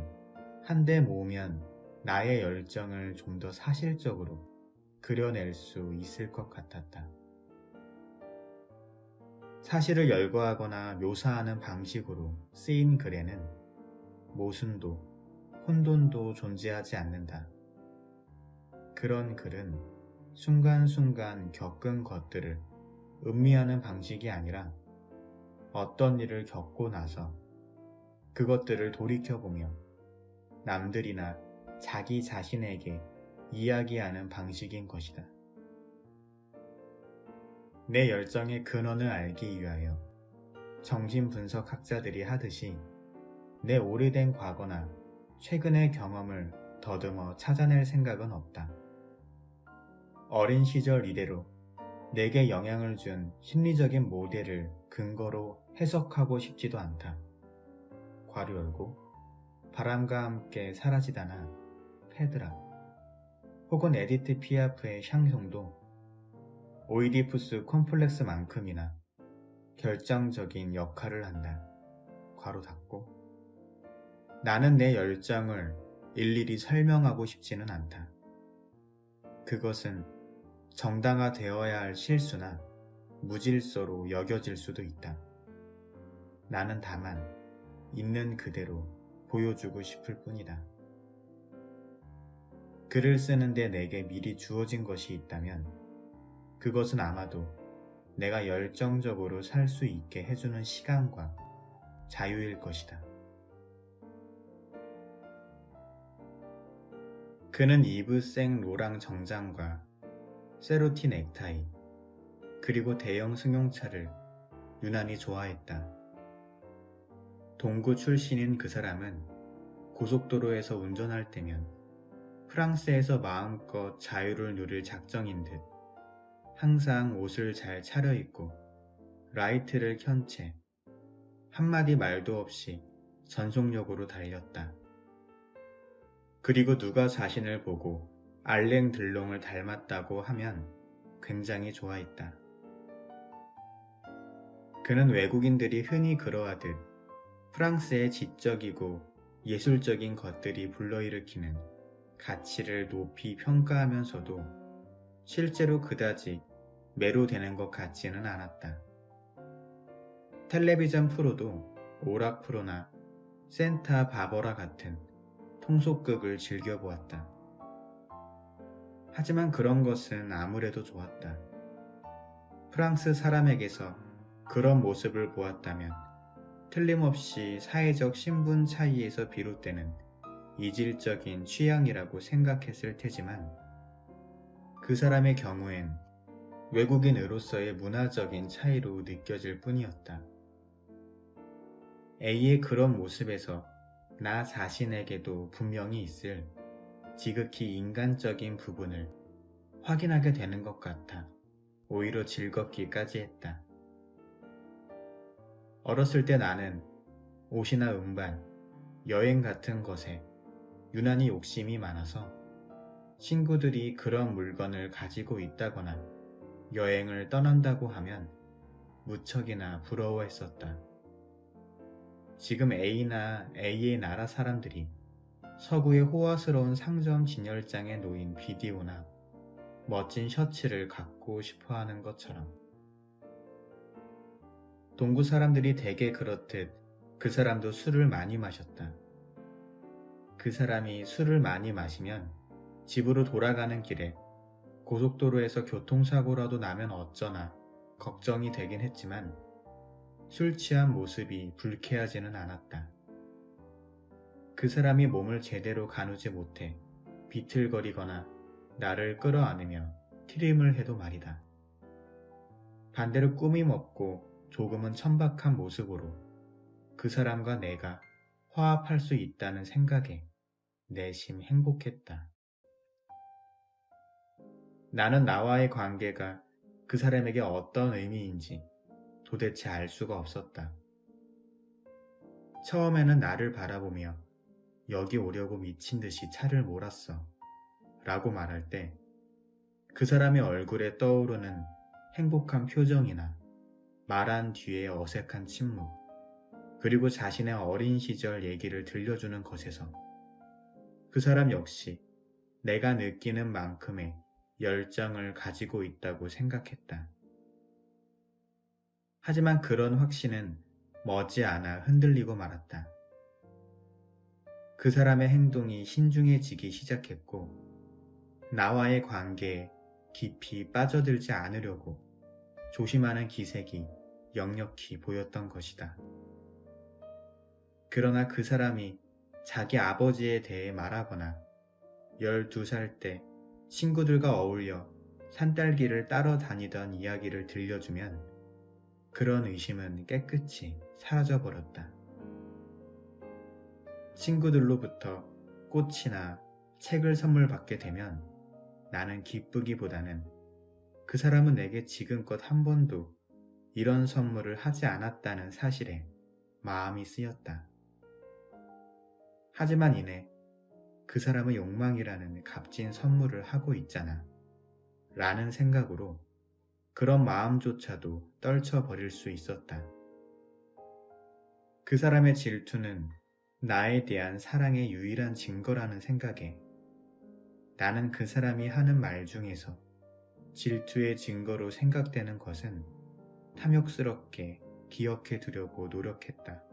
한데 모으면 나의 열정을 좀 더 사실적으로 그려낼 수 있을 것 같았다. 사실을 열거하거나 묘사하는 방식으로 쓰인 글에는 모순도, 혼돈도 존재하지 않는다. 그런 글은 순간순간 겪은 것들을 음미하는 방식이 아니라 어떤 일을 겪고 나서 그것들을 돌이켜보며 남들이나 자기 자신에게 이야기하는 방식인 것이다. 내 열정의 근원을 알기 위하여 정신분석학자들이 하듯이 내 오래된 과거나 최근의 경험을 더듬어 찾아낼 생각은 없다. 어린 시절 이래로 내게 영향을 준 심리적인 모델을 근거로 해석하고 싶지도 않다. 괄호 열고, 바람과 함께 사라지다나 페드라 혹은 에디트 피아프의 샹송도 오이디푸스 콤플렉스만큼이나 결정적인 역할을 한다. 괄호 닫고. 나는 내 열정을 일일이 설명하고 싶지는 않다. 그것은 정당화되어야 할 실수나 무질서로 여겨질 수도 있다. 나는 다만 있는 그대로 보여주고 싶을 뿐이다. 글을 쓰는데 내게 미리 주어진 것이 있다면 그것은 아마도 내가 열정적으로 살 수 있게 해주는 시간과 자유일 것이다. 그는 이브생 로랑 정장과 세로티 넥타이, 그리고 대형 승용차를 유난히 좋아했다. 동구 출신인 그 사람은 고속도로에서 운전할 때면 프랑스에서 마음껏 자유를 누릴 작정인 듯 항상 옷을 잘 차려입고 라이트를 켠 채 한마디 말도 없이 전속력으로 달렸다. 그리고 누가 자신을 보고 알랭 들롱을 닮았다고 하면 굉장히 좋아했다. 그는 외국인들이 흔히 그러하듯 프랑스의 지적이고 예술적인 것들이 불러일으키는 가치를 높이 평가하면서도 실제로 그다지 매료되는 것 같지는 않았다. 텔레비전 프로도 오락 프로나 센타 바버라 같은 통속극을 즐겨보았다. 하지만 그런 것은 아무래도 좋았다. 프랑스 사람에게서 그런 모습을 보았다면 틀림없이 사회적 신분 차이에서 비롯되는 이질적인 취향이라고 생각했을 테지만 그 사람의 경우엔 외국인으로서의 문화적인 차이로 느껴질 뿐이었다. A의 그런 모습에서 나 자신에게도 분명히 있을 지극히 인간적인 부분을 확인하게 되는 것 같아 오히려 즐겁기까지 했다. 어렸을 때 나는 옷이나 음반, 여행 같은 것에 유난히 욕심이 많아서 친구들이 그런 물건을 가지고 있다거나 여행을 떠난다고 하면 무척이나 부러워했었다. 지금 A나 A의 나라 사람들이 서구의 호화스러운 상점 진열장에 놓인 비디오나 멋진 셔츠를 갖고 싶어하는 것처럼 동구 사람들이 대개 그렇듯 그 사람도 술을 많이 마셨다. 그 사람이 술을 많이 마시면 집으로 돌아가는 길에 고속도로에서 교통사고라도 나면 어쩌나 걱정이 되긴 했지만 술 취한 모습이 불쾌하지는 않았다. 그 사람이 몸을 제대로 가누지 못해 비틀거리거나 나를 끌어안으며 트림을 해도 말이다. 반대로 꾸밈 없고 조금은 천박한 모습으로 그 사람과 내가 화합할 수 있다는 생각에 내심 행복했다. 나는 나와의 관계가 그 사람에게 어떤 의미인지 도대체 알 수가 없었다. 처음에는 나를 바라보며 여기 오려고 미친 듯이 차를 몰았어 라고 말할 때 그 사람의 얼굴에 떠오르는 행복한 표정이나 말한 뒤에 어색한 침묵, 그리고 자신의 어린 시절 얘기를 들려주는 것에서 그 사람 역시 내가 느끼는 만큼의 열정을 가지고 있다고 생각했다. 하지만 그런 확신은 머지않아 흔들리고 말았다. 그 사람의 행동이 신중해지기 시작했고 나와의 관계에 깊이 빠져들지 않으려고 조심하는 기색이 역력히 보였던 것이다. 그러나 그 사람이 자기 아버지에 대해 말하거나 12살 때 친구들과 어울려 산딸기를 따러 다니던 이야기를 들려주면 그런 의심은 깨끗이 사라져버렸다. 친구들로부터 꽃이나 책을 선물 받게 되면 나는 기쁘기보다는 그 사람은 내게 지금껏 한 번도 이런 선물을 하지 않았다는 사실에 마음이 쓰였다. 하지만 이내 그 사람은 욕망이라는 값진 선물을 하고 있잖아 라는 생각으로 그런 마음조차도 떨쳐버릴 수 있었다. 그 사람의 질투는 나에 대한 사랑의 유일한 증거라는 생각에 나는 그 사람이 하는 말 중에서 질투의 증거로 생각되는 것은 탐욕스럽게 기억해 두려고 노력했다.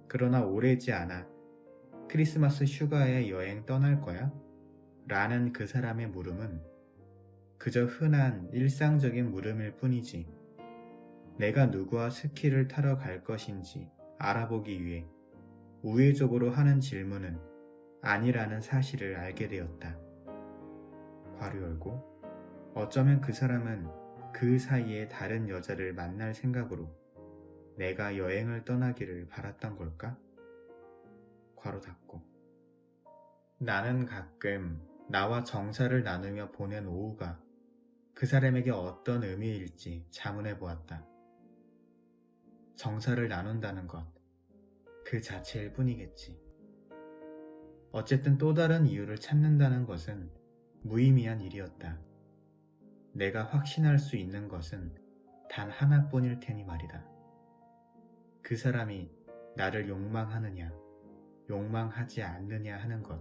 그러나 오래지 않아 크리스마스 휴가에 여행 떠날 거야? 라는 그 사람의 물음은 그저 흔한 일상적인 물음일 뿐이지 내가 누구와 스키를 타러 갈 것인지 알아보기 위해 우회적으로 하는 질문은 아니라는 사실을 알게 되었다. 괄호 열고 어쩌면 그 사람은 그 사이에 다른 여자를 만날 생각으로 내가 여행을 떠나기를 바랐던 걸까? 괄호 닫고 나는 가끔 나와 정사를 나누며 보낸 오후가 그 사람에게 어떤 의미일지 자문해 보았다. 정사를 나눈다는 것, 그 자체일 뿐이겠지. 어쨌든 또 다른 이유를 찾는다는 것은 무의미한 일이었다. 내가 확신할 수 있는 것은 단 하나뿐일 테니 말이다. 그 사람이 나를 욕망하느냐, 욕망하지 않느냐 하는 것.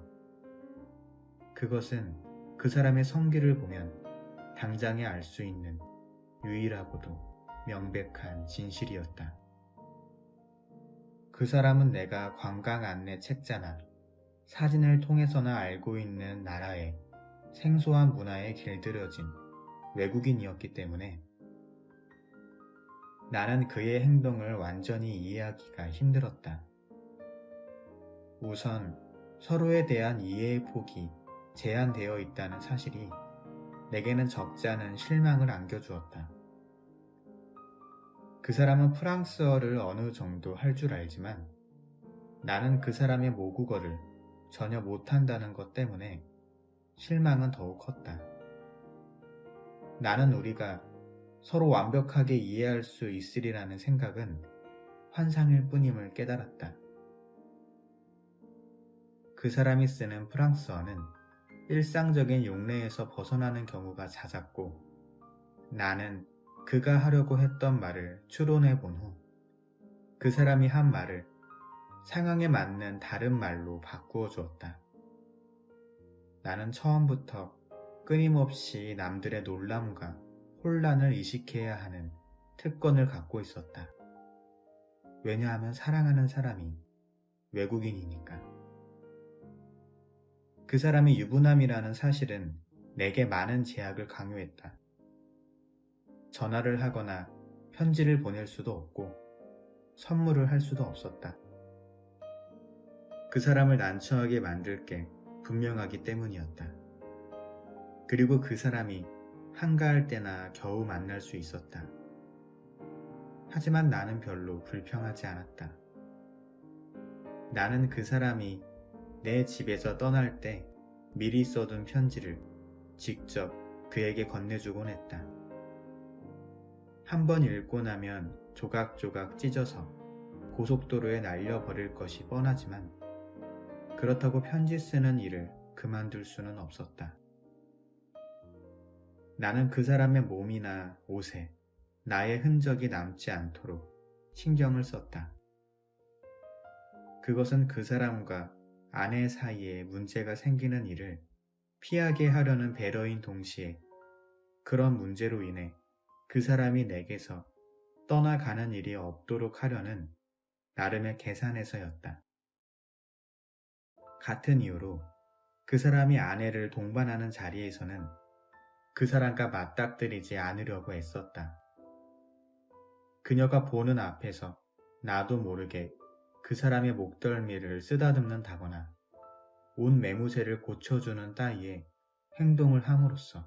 그것은 그 사람의 성기를 보면 당장에 알 수 있는 유일하고도 명백한 진실이었다. 그 사람은 내가 관광 안내 책자나 사진을 통해서나 알고 있는 나라의 생소한 문화에 길들여진 외국인이었기 때문에 나는 그의 행동을 완전히 이해하기가 힘들었다. 우선 서로에 대한 이해의 폭이 제한되어 있다는 사실이 내게는 적지 않은 실망을 안겨주었다. 그 사람은 프랑스어를 어느 정도 할 줄 알지만 나는 그 사람의 모국어를 전혀 못한다는 것 때문에 실망은 더욱 컸다. 나는 우리가 서로 완벽하게 이해할 수 있으리라는 생각은 환상일 뿐임을 깨달았다. 그 사람이 쓰는 프랑스어는 일상적인 용례에서 벗어나는 경우가 잦았고 나는 그가 하려고 했던 말을 추론해 본 후 그 사람이 한 말을 상황에 맞는 다른 말로 바꾸어 주었다. 나는 처음부터 끊임없이 남들의 놀람과 혼란을 이식해야 하는 특권을 갖고 있었다. 왜냐하면 사랑하는 사람이 외국인이니까. 그 사람이 유부남이라는 사실은 내게 많은 제약을 강요했다. 전화를 하거나 편지를 보낼 수도 없고 선물을 할 수도 없었다. 그 사람을 난처하게 만들 게 분명하기 때문이었다. 그리고 그 사람이 한가할 때나 겨우 만날 수 있었다. 하지만 나는 별로 불평하지 않았다. 나는 그 사람이 내 집에서 떠날 때 미리 써둔 편지를 직접 그에게 건네주곤 했다. 한번 읽고 나면 조각조각 찢어서 고속도로에 날려버릴 것이 뻔하지만 그렇다고 편지 쓰는 일을 그만둘 수는 없었다. 나는 그 사람의 몸이나 옷에 나의 흔적이 남지 않도록 신경을 썼다. 그것은 그 사람과 아내 사이에 문제가 생기는 일을 피하게 하려는 배려인 동시에 그런 문제로 인해 그 사람이 내게서 떠나가는 일이 없도록 하려는 나름의 계산에서였다. 같은 이유로 그 사람이 아내를 동반하는 자리에서는 그 사람과 맞닥뜨리지 않으려고 애썼다. 그녀가 보는 앞에서 나도 모르게 그 사람의 목덜미를 쓰다듬는다거나 옷 매무새를 고쳐주는 따위의 행동을 함으로써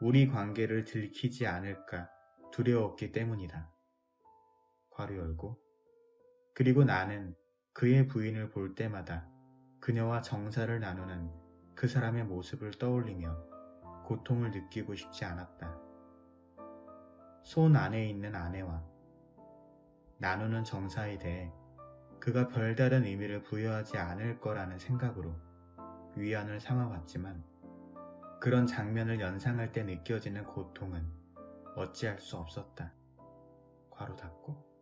우리 관계를 들키지 않을까 두려웠기 때문이다. 괄호 열고 그리고 나는 그의 부인을 볼 때마다 그녀와 정사를 나누는 그 사람의 모습을 떠올리며 고통을 느끼고 싶지 않았다. 손 안에 있는 아내와 나누는 정사에 대해 그가 별다른 의미를 부여하지 않을 거라는 생각으로 위안을 삼아왔지만 그런 장면을 연상할 때 느껴지는 고통은 어찌할 수 없었다. 괄호 닫고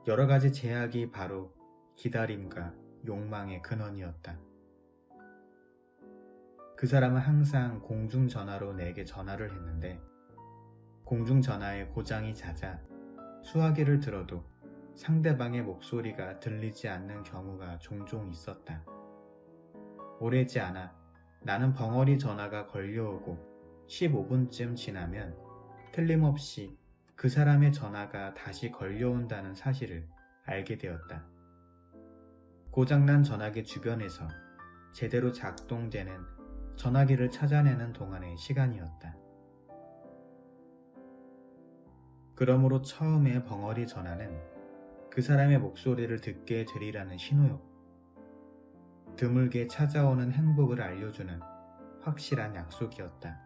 여러 가지 제약이 바로 기다림과 욕망의 근원이었다. 그 사람은 항상 공중전화로 내게 전화를 했는데 공중전화에 고장이 잦아 수화기를 들어도 상대방의 목소리가 들리지 않는 경우가 종종 있었다. 오래지 않아 나는 벙어리 전화가 걸려오고 15분쯤 지나면 틀림없이 그 사람의 전화가 다시 걸려온다는 사실을 알게 되었다. 고장난 전화기 주변에서 제대로 작동되는 전화기를 찾아내는 동안의 시간이었다. 그러므로 처음에 벙어리 전화는 그 사람의 목소리를 듣게 되리라는 신호였고 드물게 찾아오는 행복을 알려주는 확실한 약속이었다.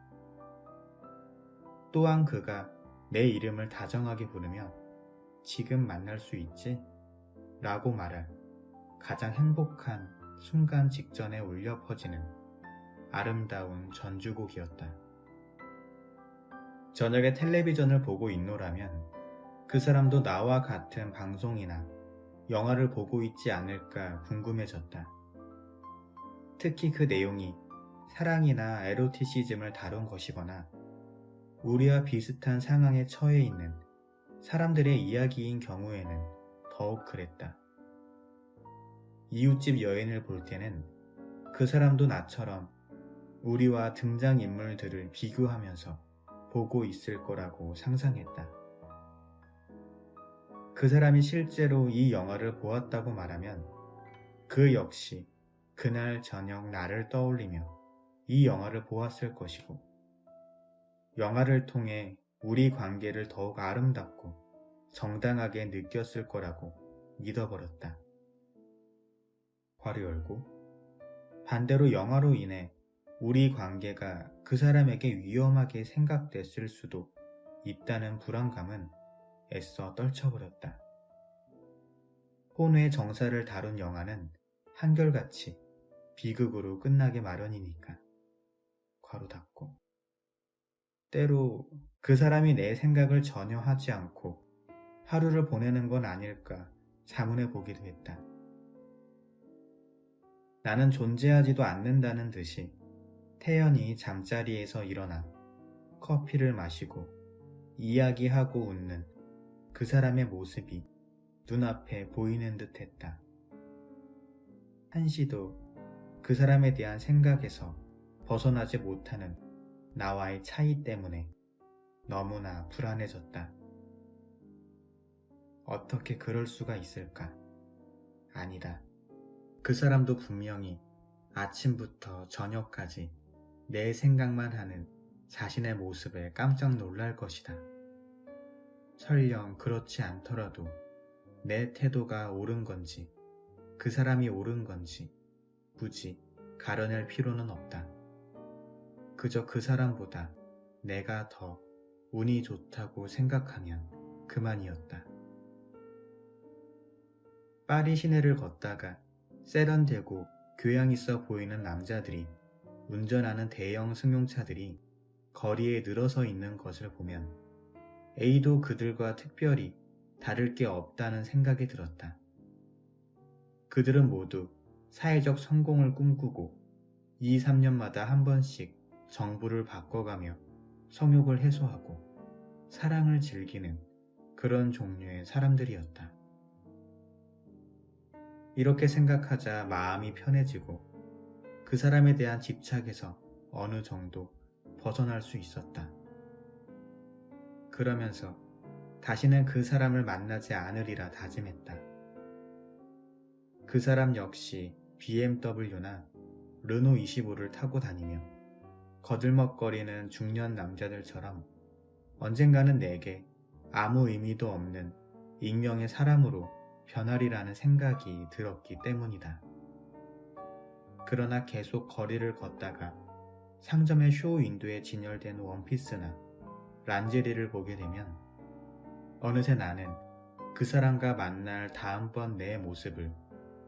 또한 그가 내 이름을 다정하게 부르며 지금 만날 수 있지? 라고 말할 가장 행복한 순간 직전에 울려 퍼지는 아름다운 전주곡이었다. 저녁에 텔레비전을 보고 있노라면 그 사람도 나와 같은 방송이나 영화를 보고 있지 않을까 궁금해졌다. 특히 그 내용이 사랑이나 에로티시즘을 다룬 것이거나 우리와 비슷한 상황에 처해 있는 사람들의 이야기인 경우에는 더욱 그랬다. 이웃집 여인을 볼 때는 그 사람도 나처럼 우리와 등장인물들을 비교하면서 보고 있을 거라고 상상했다. 그 사람이 실제로 이 영화를 보았다고 말하면 그 역시 그날 저녁 나를 떠올리며 이 영화를 보았을 것이고 영화를 통해 우리 관계를 더욱 아름답고 정당하게 느꼈을 거라고 믿어버렸다. 괄호 열고 반대로 영화로 인해 우리 관계가 그 사람에게 위험하게 생각됐을 수도 있다는 불안감은 애써 떨쳐버렸다. 혼외 정사를 다룬 영화는 한결같이 비극으로 끝나게 마련이니까. 괄호 닫고. 때로 그 사람이 내 생각을 전혀 하지 않고 하루를 보내는 건 아닐까 자문해 보기도 했다. 나는 존재하지도 않는다는 듯이 태연히 잠자리에서 일어나 커피를 마시고 이야기하고 웃는 그 사람의 모습이 눈앞에 보이는 듯 했다. 한시도 그 사람에 대한 생각에서 벗어나지 못하는 나와의 차이 때문에 너무나 불안해졌다. 어떻게 그럴 수가 있을까? 아니다. 그 사람도 분명히 아침부터 저녁까지 내 생각만 하는 자신의 모습에 깜짝 놀랄 것이다. 설령 그렇지 않더라도 내 태도가 옳은 건지 그 사람이 옳은 건지 굳이 가려낼 필요는 없다. 그저 그 사람보다 내가 더 운이 좋다고 생각하면 그만이었다. 파리 시내를 걷다가 세련되고 교양 있어 보이는 남자들이 운전하는 대형 승용차들이 거리에 늘어서 있는 것을 보면 A도 그들과 특별히 다를 게 없다는 생각이 들었다. 그들은 모두 사회적 성공을 꿈꾸고 2, 3년마다 한 번씩 정부를 바꿔가며 성욕을 해소하고 사랑을 즐기는 그런 종류의 사람들이었다. 이렇게 생각하자 마음이 편해지고 그 사람에 대한 집착에서 어느 정도 벗어날 수 있었다. 그러면서 다시는 그 사람을 만나지 않으리라 다짐했다. 그 사람 역시 BMW나 르노 25를 타고 다니며 거들먹거리는 중년 남자들처럼 언젠가는 내게 아무 의미도 없는 익명의 사람으로 변하리라는 생각이 들었기 때문이다. 그러나 계속 거리를 걷다가 상점의 쇼윈도에 진열된 원피스나 란제리를 보게 되면 어느새 나는 그 사람과 만날 다음번 내 모습을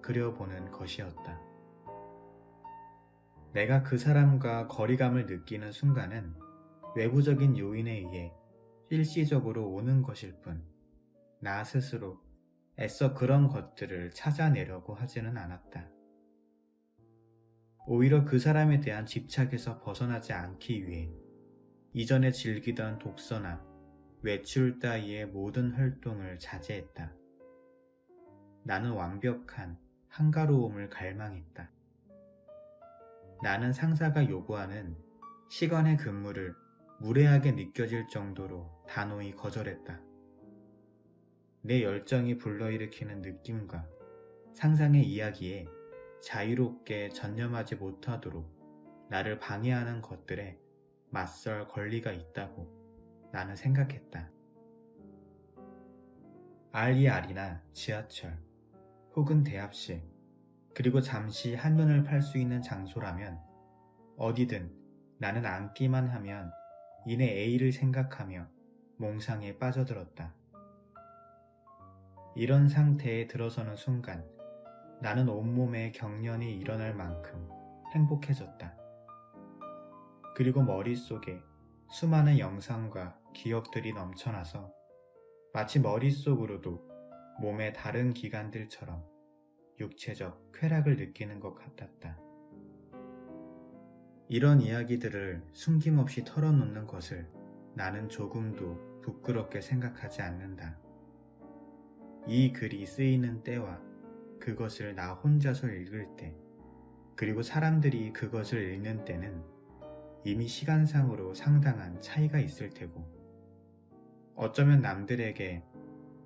그려보는 것이었다. 내가 그 사람과 거리감을 느끼는 순간은 외부적인 요인에 의해 일시적으로 오는 것일 뿐 나 스스로 애써 그런 것들을 찾아내려고 하지는 않았다. 오히려 그 사람에 대한 집착에서 벗어나지 않기 위해 이전에 즐기던 독서나 외출 따위의 모든 활동을 자제했다. 나는 완벽한 한가로움을 갈망했다. 나는 상사가 요구하는 시간의 근무를 무례하게 느껴질 정도로 단호히 거절했다. 내 열정이 불러일으키는 느낌과 상상의 이야기에 자유롭게 전념하지 못하도록 나를 방해하는 것들에 맞설 권리가 있다고 나는 생각했다. RER이나 지하철 혹은 대합실, 그리고 잠시 한눈을 팔 수 있는 장소라면 어디든 나는 앉기만 하면 이내 A를 생각하며 몽상에 빠져들었다. 이런 상태에 들어서는 순간 나는 온몸에 경련이 일어날 만큼 행복해졌다. 그리고 머릿속에 수많은 영상과 기억들이 넘쳐나서 마치 머릿속으로도 몸의 다른 기관들처럼 육체적 쾌락을 느끼는 것 같았다. 이런 이야기들을 숨김없이 털어놓는 것을 나는 조금도 부끄럽게 생각하지 않는다. 이 글이 쓰이는 때와 그것을 나 혼자서 읽을 때, 그리고 사람들이 그것을 읽는 때는 이미 시간상으로 상당한 차이가 있을 테고, 어쩌면 남들에게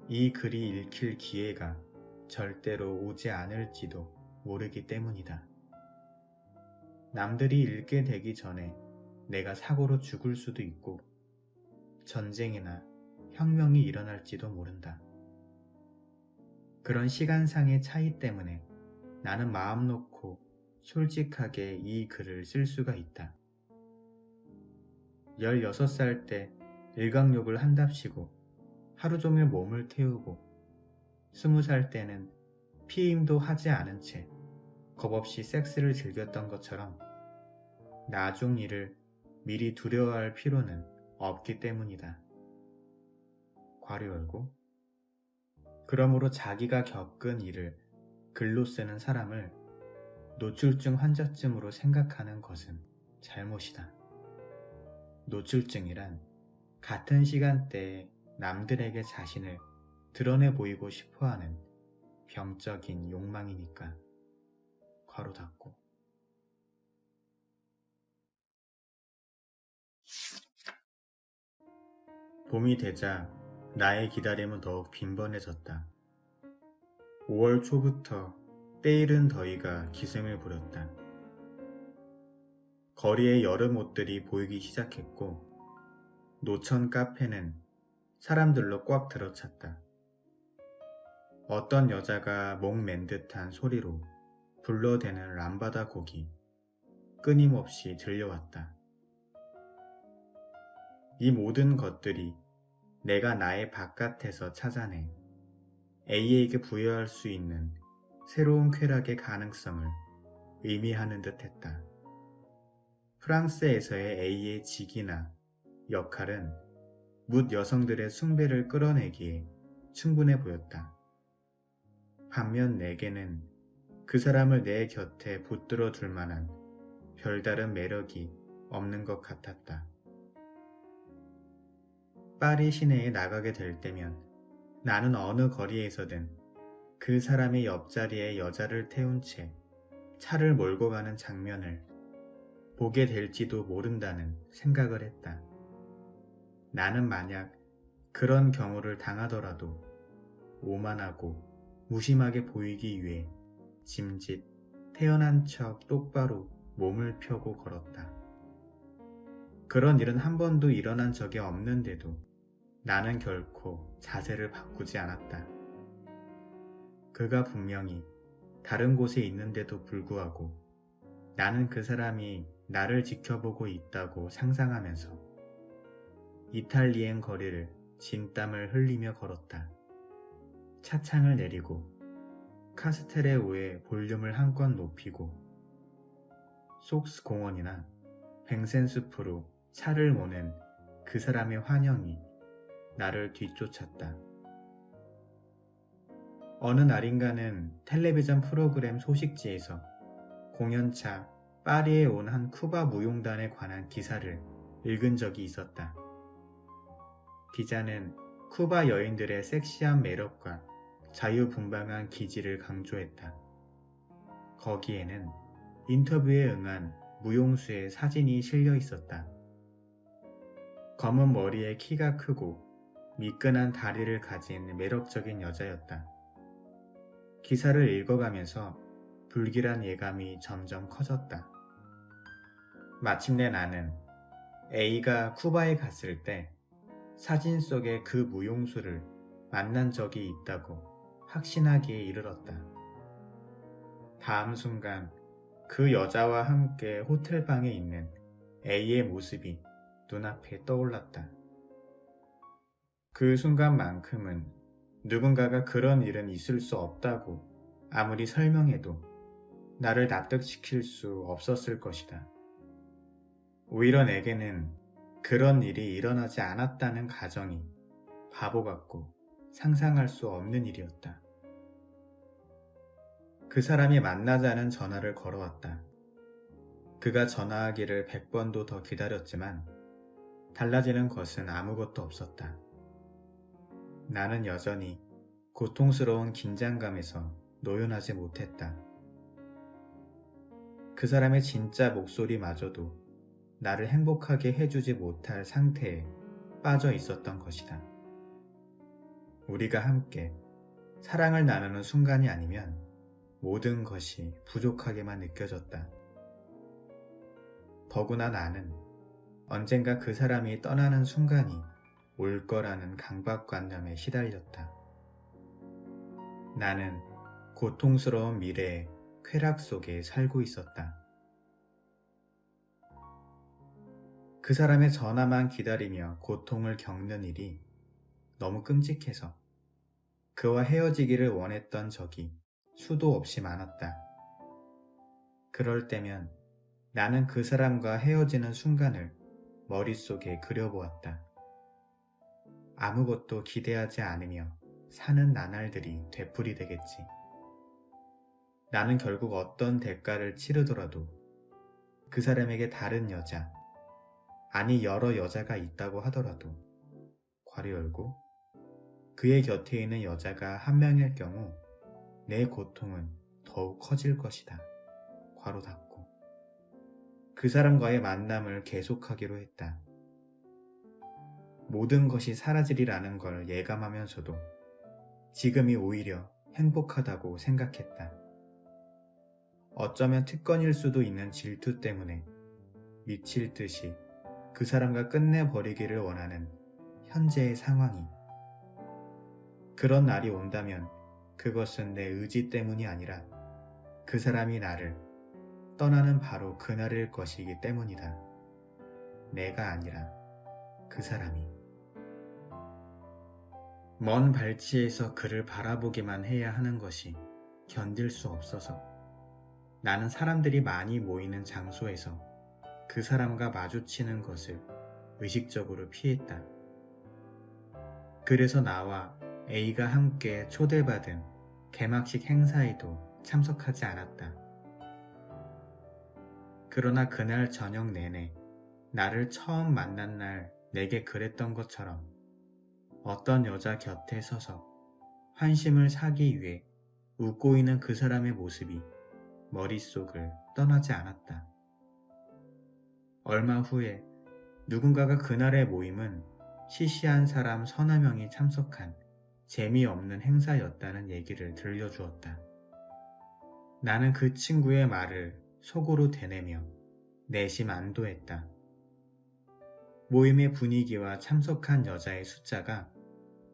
이 글이 읽힐 기회가 절대로 오지 않을지도 모르기 때문이다. 남들이 읽게 되기 전에 내가 사고로 죽을 수도 있고 전쟁이나 혁명이 일어날지도 모른다. 그런 시간상의 차이 때문에 나는 마음 놓고 솔직하게 이 글을 쓸 수가 있다. 16살 때 일광욕을 한답시고 하루 종일 몸을 태우고 20살 때는 피임도 하지 않은 채 겁없이 섹스를 즐겼던 것처럼 나중 일을 미리 두려워할 필요는 없기 때문이다. 괄호 열고. 그러므로 자기가 겪은 일을 글로 쓰는 사람을 노출증 환자쯤으로 생각하는 것은 잘못이다. 노출증이란 같은 시간대에 남들에게 자신을 드러내 보이고 싶어하는 병적인 욕망이니까. 괄호 닫고. 봄이 되자 나의 기다림은 더욱 빈번해졌다. 5월 초부터 때이른 더위가 기승을 부렸다. 거리에 여름 옷들이 보이기 시작했고 노천 카페는 사람들로 꽉 들어찼다. 어떤 여자가 목 맨 듯한 소리로 불러대는 람바다 곡이 끊임없이 들려왔다. 이 모든 것들이 내가 나의 바깥에서 찾아내 A에게 부여할 수 있는 새로운 쾌락의 가능성을 의미하는 듯 했다. 프랑스에서의 A의 직이나 역할은 묻 여성들의 숭배를 끌어내기에 충분해 보였다. 반면 내게는 그 사람을 내 곁에 붙들어 둘 만한 별다른 매력이 없는 것 같았다. 파리 시내에 나가게 될 때면 나는 어느 거리에서든 그 사람의 옆자리에 여자를 태운 채 차를 몰고 가는 장면을 보게 될지도 모른다는 생각을 했다. 나는 만약 그런 경우를 당하더라도 오만하고 무심하게 보이기 위해 짐짓 태어난 척 똑바로 몸을 펴고 걸었다. 그런 일은 한 번도 일어난 적이 없는데도 나는 결코 자세를 바꾸지 않았다. 그가 분명히 다른 곳에 있는데도 불구하고 나는 그 사람이 나를 지켜보고 있다고 상상하면서 이탈리엔 거리를 진땀을 흘리며 걸었다. 차창을 내리고 카스테레오의 볼륨을 한껏 높이고 속스 공원이나 뱅센숲으로 차를 모는 그 사람의 환영이 나를 뒤쫓았다. 어느 날인가는 텔레비전 프로그램 소식지에서 공연차 파리에 온 한 쿠바 무용단에 관한 기사를 읽은 적이 있었다. 기자는 쿠바 여인들의 섹시한 매력과 자유분방한 기질을 강조했다. 거기에는 인터뷰에 응한 무용수의 사진이 실려 있었다. 검은 머리에 키가 크고 미끈한 다리를 가진 매력적인 여자였다. 기사를 읽어가면서 불길한 예감이 점점 커졌다. 마침내 나는 A가 쿠바에 갔을 때 사진 속의 그 무용수를 만난 적이 있다고 확신하기에 이르렀다. 다음 순간 그 여자와 함께 호텔방에 있는 A의 모습이 눈앞에 떠올랐다. 그 순간만큼은 누군가가 그런 일은 있을 수 없다고 아무리 설명해도 나를 납득시킬 수 없었을 것이다. 오히려 내게는 그런 일이 일어나지 않았다는 가정이 바보 같고 상상할 수 없는 일이었다. 그 사람이 만나자는 전화를 걸어왔다. 그가 전화하기를 100번도 더 기다렸지만 달라지는 것은 아무것도 없었다. 나는 여전히 고통스러운 긴장감에서 노연하지 못했다. 그 사람의 진짜 목소리마저도 나를 행복하게 해주지 못할 상태에 빠져 있었던 것이다. 우리가 함께 사랑을 나누는 순간이 아니면 모든 것이 부족하게만 느껴졌다. 더구나 나는 언젠가 그 사람이 떠나는 순간이 올 거라는 강박관념에 시달렸다. 나는 고통스러운 미래의 쾌락 속에 살고 있었다. 그 사람의 전화만 기다리며 고통을 겪는 일이 너무 끔찍해서 그와 헤어지기를 원했던 적이 수도 없이 많았다. 그럴 때면 나는 그 사람과 헤어지는 순간을 머릿속에 그려보았다. 아무것도 기대하지 않으며 사는 나날들이 되풀이 되겠지. 나는 결국 어떤 대가를 치르더라도 그 사람에게 다른 여자, 아니 여러 여자가 있다고 하더라도 괄호 열고 그의 곁에 있는 여자가 한 명일 경우 내 고통은 더욱 커질 것이다. 괄호 닫고 그 사람과의 만남을 계속하기로 했다. 모든 것이 사라지리라는 걸 예감하면서도 지금이 오히려 행복하다고 생각했다. 어쩌면 특권일 수도 있는 질투 때문에 미칠 듯이 그 사람과 끝내버리기를 원하는 현재의 상황이, 그런 날이 온다면 그것은 내 의지 때문이 아니라 그 사람이 나를 떠나는 바로 그날일 것이기 때문이다. 내가 아니라 그 사람이. 먼 발치에서 그를 바라보기만 해야 하는 것이 견딜 수 없어서 나는 사람들이 많이 모이는 장소에서 그 사람과 마주치는 것을 의식적으로 피했다. 그래서 나와 A가 함께 초대받은 개막식 행사에도 참석하지 않았다. 그러나 그날 저녁 내내 나를 처음 만난 날 내게 그랬던 것처럼 어떤 여자 곁에 서서 환심을 사기 위해 웃고 있는 그 사람의 모습이 머릿속을 떠나지 않았다. 얼마 후에 누군가가 그날의 모임은 시시한 사람 서너 명이 참석한 재미없는 행사였다는 얘기를 들려주었다. 나는 그 친구의 말을 속으로 되뇌며 내심 안도했다. 모임의 분위기와 참석한 여자의 숫자가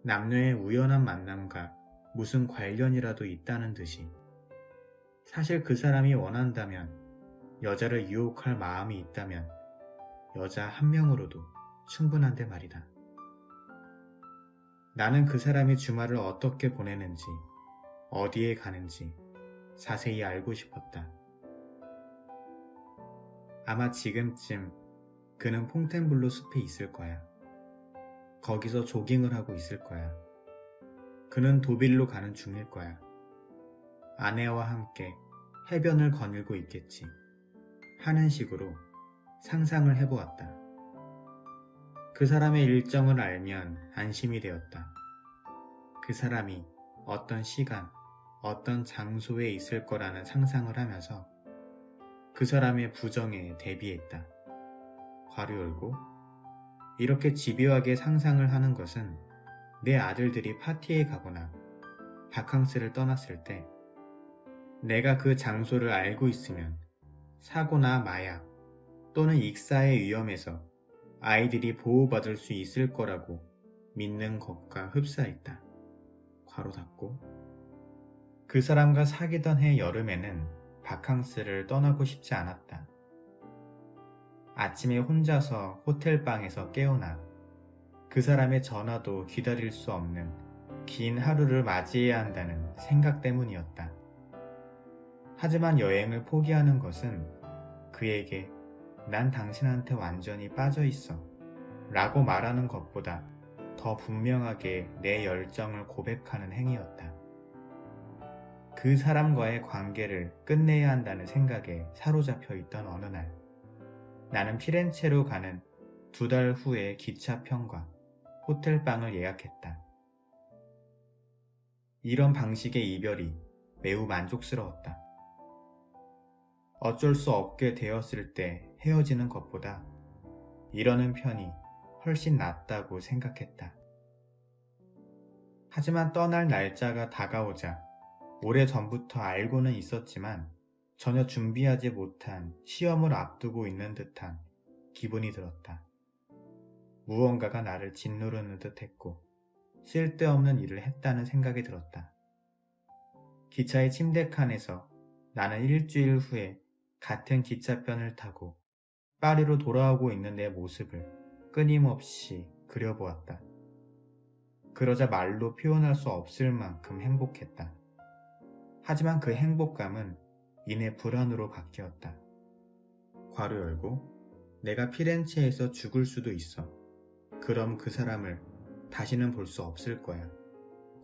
남녀의 우연한 만남과 무슨 관련이라도 있다는 듯이 사실 그 사람이 원한다면, 여자를 유혹할 마음이 있다면 여자 한 명으로도 충분한데 말이다. 나는 그 사람이 주말을 어떻게 보내는지, 어디에 가는지 자세히 알고 싶었다. 아마 지금쯤 그는 퐁텐블루 숲에 있을 거야. 거기서 조깅을 하고 있을 거야. 그는 도빌로 가는 중일 거야. 아내와 함께 해변을 거닐고 있겠지. 하는 식으로 상상을 해보았다. 그 사람의 일정을 알면 안심이 되었다. 그 사람이 어떤 시간, 어떤 장소에 있을 거라는 상상을 하면서 그 사람의 부정에 대비했다. 괄호 열고, 이렇게 집요하게 상상을 하는 것은 내 아들들이 파티에 가거나 바캉스를 떠났을 때 내가 그 장소를 알고 있으면 사고나 마약 또는 익사의 위험에서 아이들이 보호받을 수 있을 거라고 믿는 것과 흡사했다. 괄호 닫고. 그 사람과 사귀던 해 여름에는 바캉스를 떠나고 싶지 않았다. 아침에 혼자서 호텔방에서 깨어나 그 사람의 전화도 기다릴 수 없는 긴 하루를 맞이해야 한다는 생각 때문이었다. 하지만 여행을 포기하는 것은 그에게 난 당신한테 완전히 빠져 있어 라고 말하는 것보다 더 분명하게 내 열정을 고백하는 행위였다. 그 사람과의 관계를 끝내야 한다는 생각에 사로잡혀 있던 어느 날, 나는 피렌체로 가는 2달 후의 기차편과 호텔방을 예약했다. 이런 방식의 이별이 매우 만족스러웠다. 어쩔 수 없게 되었을 때 헤어지는 것보다 이러는 편이 훨씬 낫다고 생각했다. 하지만 떠날 날짜가 다가오자 오래전부터 알고는 있었지만 전혀 준비하지 못한 시험을 앞두고 있는 듯한 기분이 들었다. 무언가가 나를 짓누르는 듯 했고 쓸데없는 일을 했다는 생각이 들었다. 기차의 침대칸에서 나는 일주일 후에 같은 기차편을 타고 파리로 돌아오고 있는 내 모습을 끊임없이 그려보았다. 그러자 말로 표현할 수 없을 만큼 행복했다. 하지만 그 행복감은 이내 불안으로 바뀌었다. 괄호 열고, 내가 피렌체에서 죽을 수도 있어. 그럼 그 사람을 다시는 볼 수 없을 거야.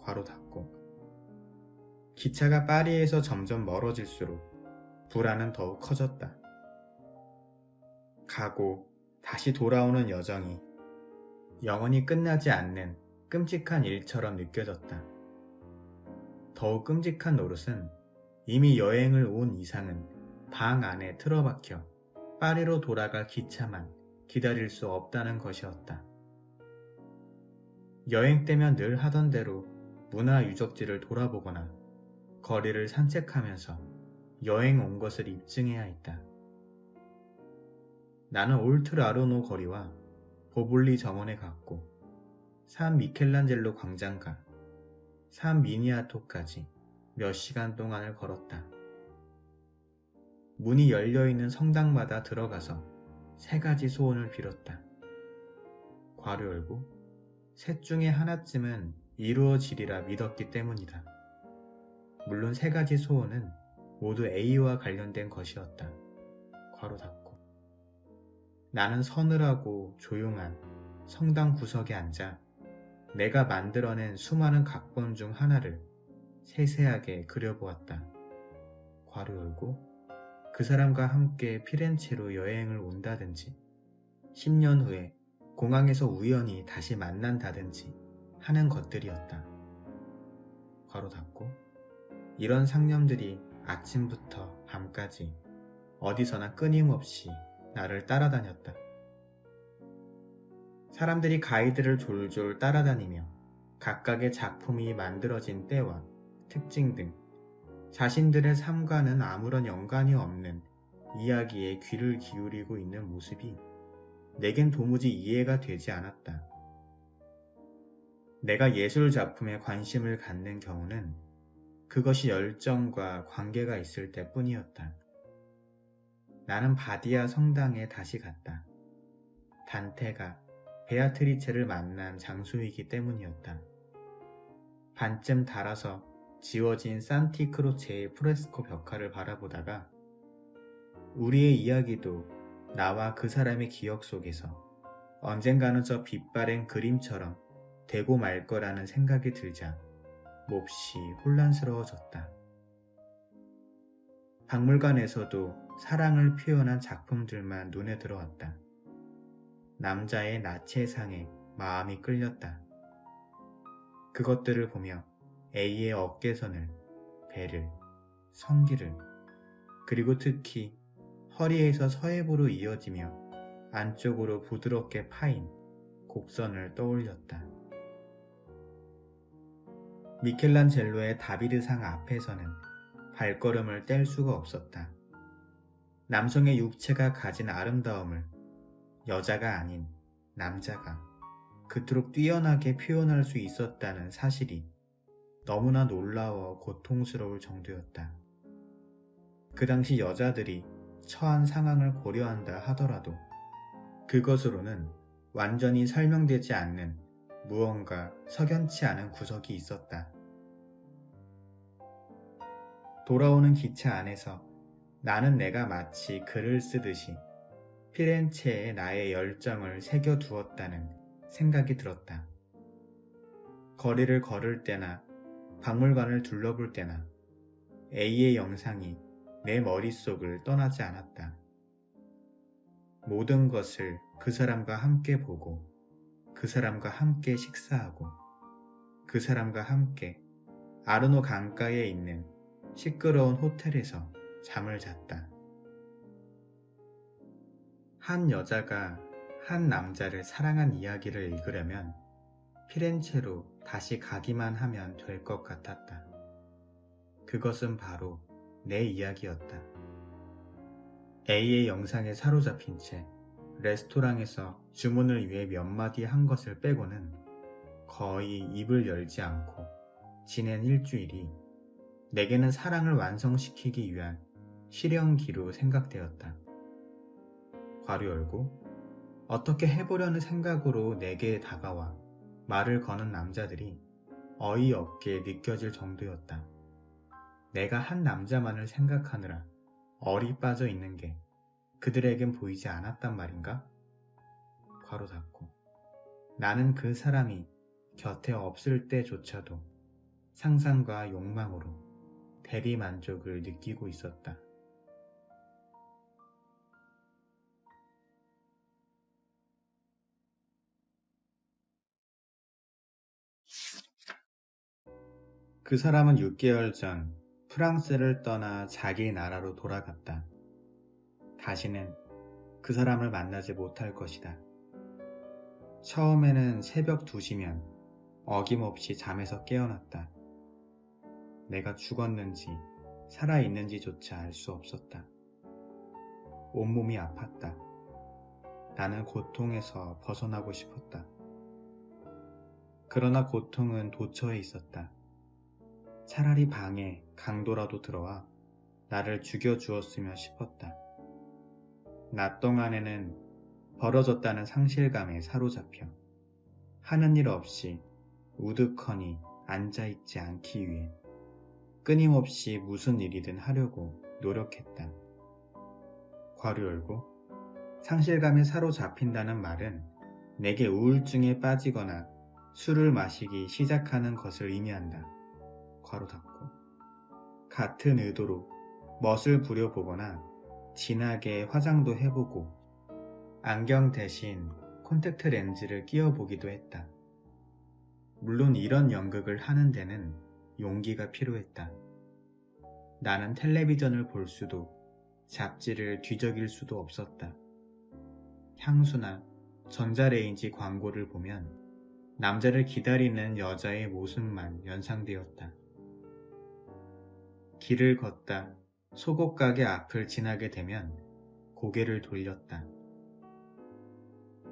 괄호 닫고. 기차가 파리에서 점점 멀어질수록 불안은 더욱 커졌다. 가고 다시 돌아오는 여정이 영원히 끝나지 않는 끔찍한 일처럼 느껴졌다. 더욱 끔찍한 노릇은 이미 여행을 온 이상은 방 안에 틀어박혀 파리로 돌아갈 기차만 기다릴 수 없다는 것이었다. 여행 때면 늘 하던 대로 문화유적지를 돌아보거나 거리를 산책하면서 여행 온 것을 입증해야 했다. 나는 올트라르노 거리와 보볼리 정원에 갔고 산 미켈란젤로 광장가, 산 미니아토까지 몇 시간 동안을 걸었다. 문이 열려있는 성당마다 들어가서 3가지 소원을 빌었다. 괄호 열고, 셋 중에 하나쯤은 이루어지리라 믿었기 때문이다. 물론 3가지 소원은 모두 A와 관련된 것이었다. 괄호 닫고. 나는 서늘하고 조용한 성당 구석에 앉아 내가 만들어낸 수많은 각본 중 하나를 세세하게 그려보았다. 괄호 열고, 그 사람과 함께 피렌체로 여행을 온다든지 10년 후에 공항에서 우연히 다시 만난다든지 하는 것들이었다. 괄호 닫고. 이런 상념들이 아침부터 밤까지 어디서나 끊임없이 나를 따라다녔다. 사람들이 가이드를 졸졸 따라다니며 각각의 작품이 만들어진 때와 특징 등 자신들의 삶과는 아무런 연관이 없는 이야기에 귀를 기울이고 있는 모습이 내겐 도무지 이해가 되지 않았다. 내가 예술 작품에 관심을 갖는 경우는 그것이 열정과 관계가 있을 때뿐이었다. 나는 바디아 성당에 다시 갔다. 단테가 베아트리체를 만난 장소이기 때문이었다. 반쯤 닳아서 지워진 산티크로체의 프레스코 벽화를 바라보다가 우리의 이야기도 나와 그 사람의 기억 속에서 언젠가는 저 빛바랜 그림처럼 되고 말 거라는 생각이 들자 몹시 혼란스러워졌다. 박물관에서도 사랑을 표현한 작품들만 눈에 들어왔다. 남자의 나체상에 마음이 끌렸다. 그것들을 보며 A의 어깨선을, 배를, 성기를, 그리고 특히 허리에서 서해부로 이어지며 안쪽으로 부드럽게 파인 곡선을 떠올렸다. 미켈란젤로의 다비드상 앞에서는 발걸음을 뗄 수가 없었다. 남성의 육체가 가진 아름다움을 여자가 아닌 남자가 그토록 뛰어나게 표현할 수 있었다는 사실이 너무나 놀라워 고통스러울 정도였다. 그 당시 여자들이 처한 상황을 고려한다 하더라도 그것으로는 완전히 설명되지 않는 무언가 석연치 않은 구석이 있었다. 돌아오는 기차 안에서 나는 내가 마치 글을 쓰듯이 피렌체에 나의 열정을 새겨두었다는 생각이 들었다. 거리를 걸을 때나 박물관을 둘러볼 때나 A의 영상이 내 머릿속을 떠나지 않았다. 모든 것을 그 사람과 함께 보고, 그 사람과 함께 식사하고, 그 사람과 함께 아르노 강가에 있는 시끄러운 호텔에서 잠을 잤다. 한 여자가 한 남자를 사랑한 이야기를 읽으려면 피렌체로 다시 가기만 하면 될 것 같았다. 그것은 바로 내 이야기였다. A의 영상에 사로잡힌 채 레스토랑에서 주문을 위해 몇 마디 한 것을 빼고는 거의 입을 열지 않고 지낸 일주일이 내게는 사랑을 완성시키기 위한 실현기로 생각되었다. 괄호 열고 어떻게 해보려는 생각으로 내게 다가와 말을 거는 남자들이 어이없게 느껴질 정도였다. 내가 한 남자만을 생각하느라 얼이 빠져 있는 게 그들에겐 보이지 않았단 말인가? 괄호 닫고 나는 그 사람이 곁에 없을 때조차도 상상과 욕망으로 대리만족을 느끼고 있었다. 그 사람은 6개월 전 프랑스를 떠나 자기 나라로 돌아갔다. 다시는 그 사람을 만나지 못할 것이다. 처음에는 새벽 2시면 어김없이 잠에서 깨어났다. 내가 죽었는지 살아있는지조차 알 수 없었다. 온몸이 아팠다. 나는 고통에서 벗어나고 싶었다. 그러나 고통은 도처에 있었다. 차라리 방에 강도라도 들어와 나를 죽여주었으면 싶었다. 낮 동안에는 벌어졌다는 상실감에 사로잡혀 하는 일 없이 우두커니 앉아있지 않기 위해 끊임없이 무슨 일이든 하려고 노력했다. 괄호 열고 상실감에 사로잡힌다는 말은 내게 우울증에 빠지거나 술을 마시기 시작하는 것을 의미한다. 괄호 닫고 같은 의도로 멋을 부려보거나 진하게 화장도 해보고 안경 대신 콘택트 렌즈를 끼워보기도 했다. 물론 이런 연극을 하는 데는 용기가 필요했다. 나는 텔레비전을 볼 수도 잡지를 뒤적일 수도 없었다. 향수나 전자레인지 광고를 보면 남자를 기다리는 여자의 모습만 연상되었다. 길을 걷다 소곡가게 앞을 지나게 되면 고개를 돌렸다.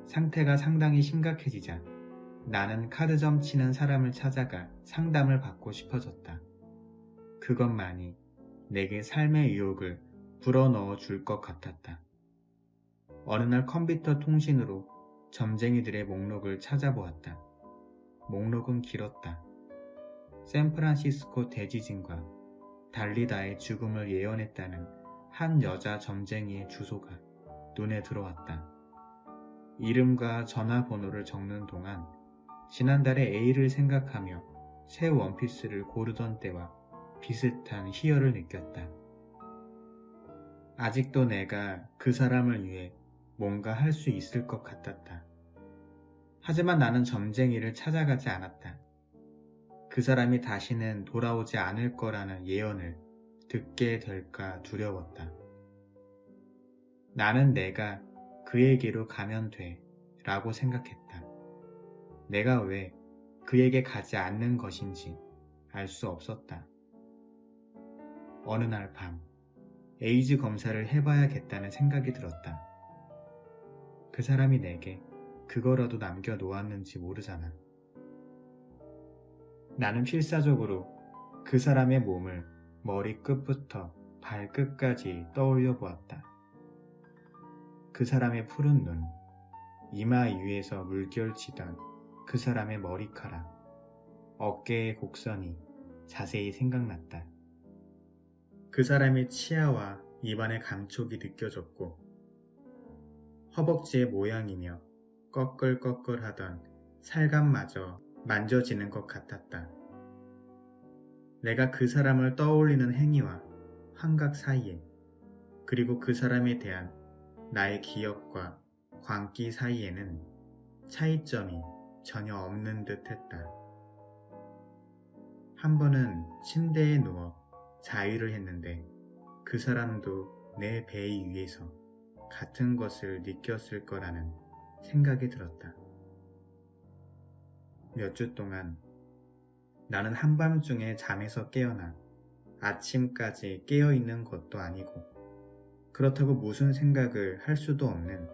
상태가 상당히 심각해지자 나는 카드점 치는 사람을 찾아가 상담을 받고 싶어졌다. 그것만이 내게 삶의 유혹을 불어넣어 줄 것 같았다. 어느 날 컴퓨터 통신으로 점쟁이들의 목록을 찾아보았다. 목록은 길었다. 샌프란시스코 대지진과 달리다의 죽음을 예언했다는 한 여자 점쟁이의 주소가 눈에 들어왔다. 이름과 전화번호를 적는 동안 지난달에 A를 생각하며 새 원피스를 고르던 때와 비슷한 희열을 느꼈다. 아직도 내가 그 사람을 위해 뭔가 할 수 있을 것 같았다. 하지만 나는 점쟁이를 찾아가지 않았다. 그 사람이 다시는 돌아오지 않을 거라는 예언을 듣게 될까 두려웠다. 나는 내가 그에게로 가면 돼 라고 생각했다. 내가 왜 그에게 가지 않는 것인지 알 수 없었다. 어느 날 밤, 에이즈 검사를 해봐야겠다는 생각이 들었다. 그 사람이 내게 그거라도 남겨놓았는지 모르잖아. 나는 필사적으로 그 사람의 몸을 머리끝부터 발끝까지 떠올려 보았다. 그 사람의 푸른 눈, 이마 위에서 물결치던 그 사람의 머리카락, 어깨의 곡선이 자세히 생각났다. 그 사람의 치아와 입안의 감촉이 느껴졌고 허벅지의 모양이며 꺼끌꺼끌하던 살감마저 만져지는 것 같았다. 내가 그 사람을 떠올리는 행위와 환각 사이에, 그리고 그 사람에 대한 나의 기억과 광기 사이에는 차이점이 전혀 없는 듯 했다. 한 번은 침대에 누워 자위를 했는데 그 사람도 내 배 위에서 같은 것을 느꼈을 거라는 생각이 들었다. 몇 주 동안 나는 한밤중에 잠에서 깨어나 아침까지 깨어있는 것도 아니고 그렇다고 무슨 생각을 할 수도 없는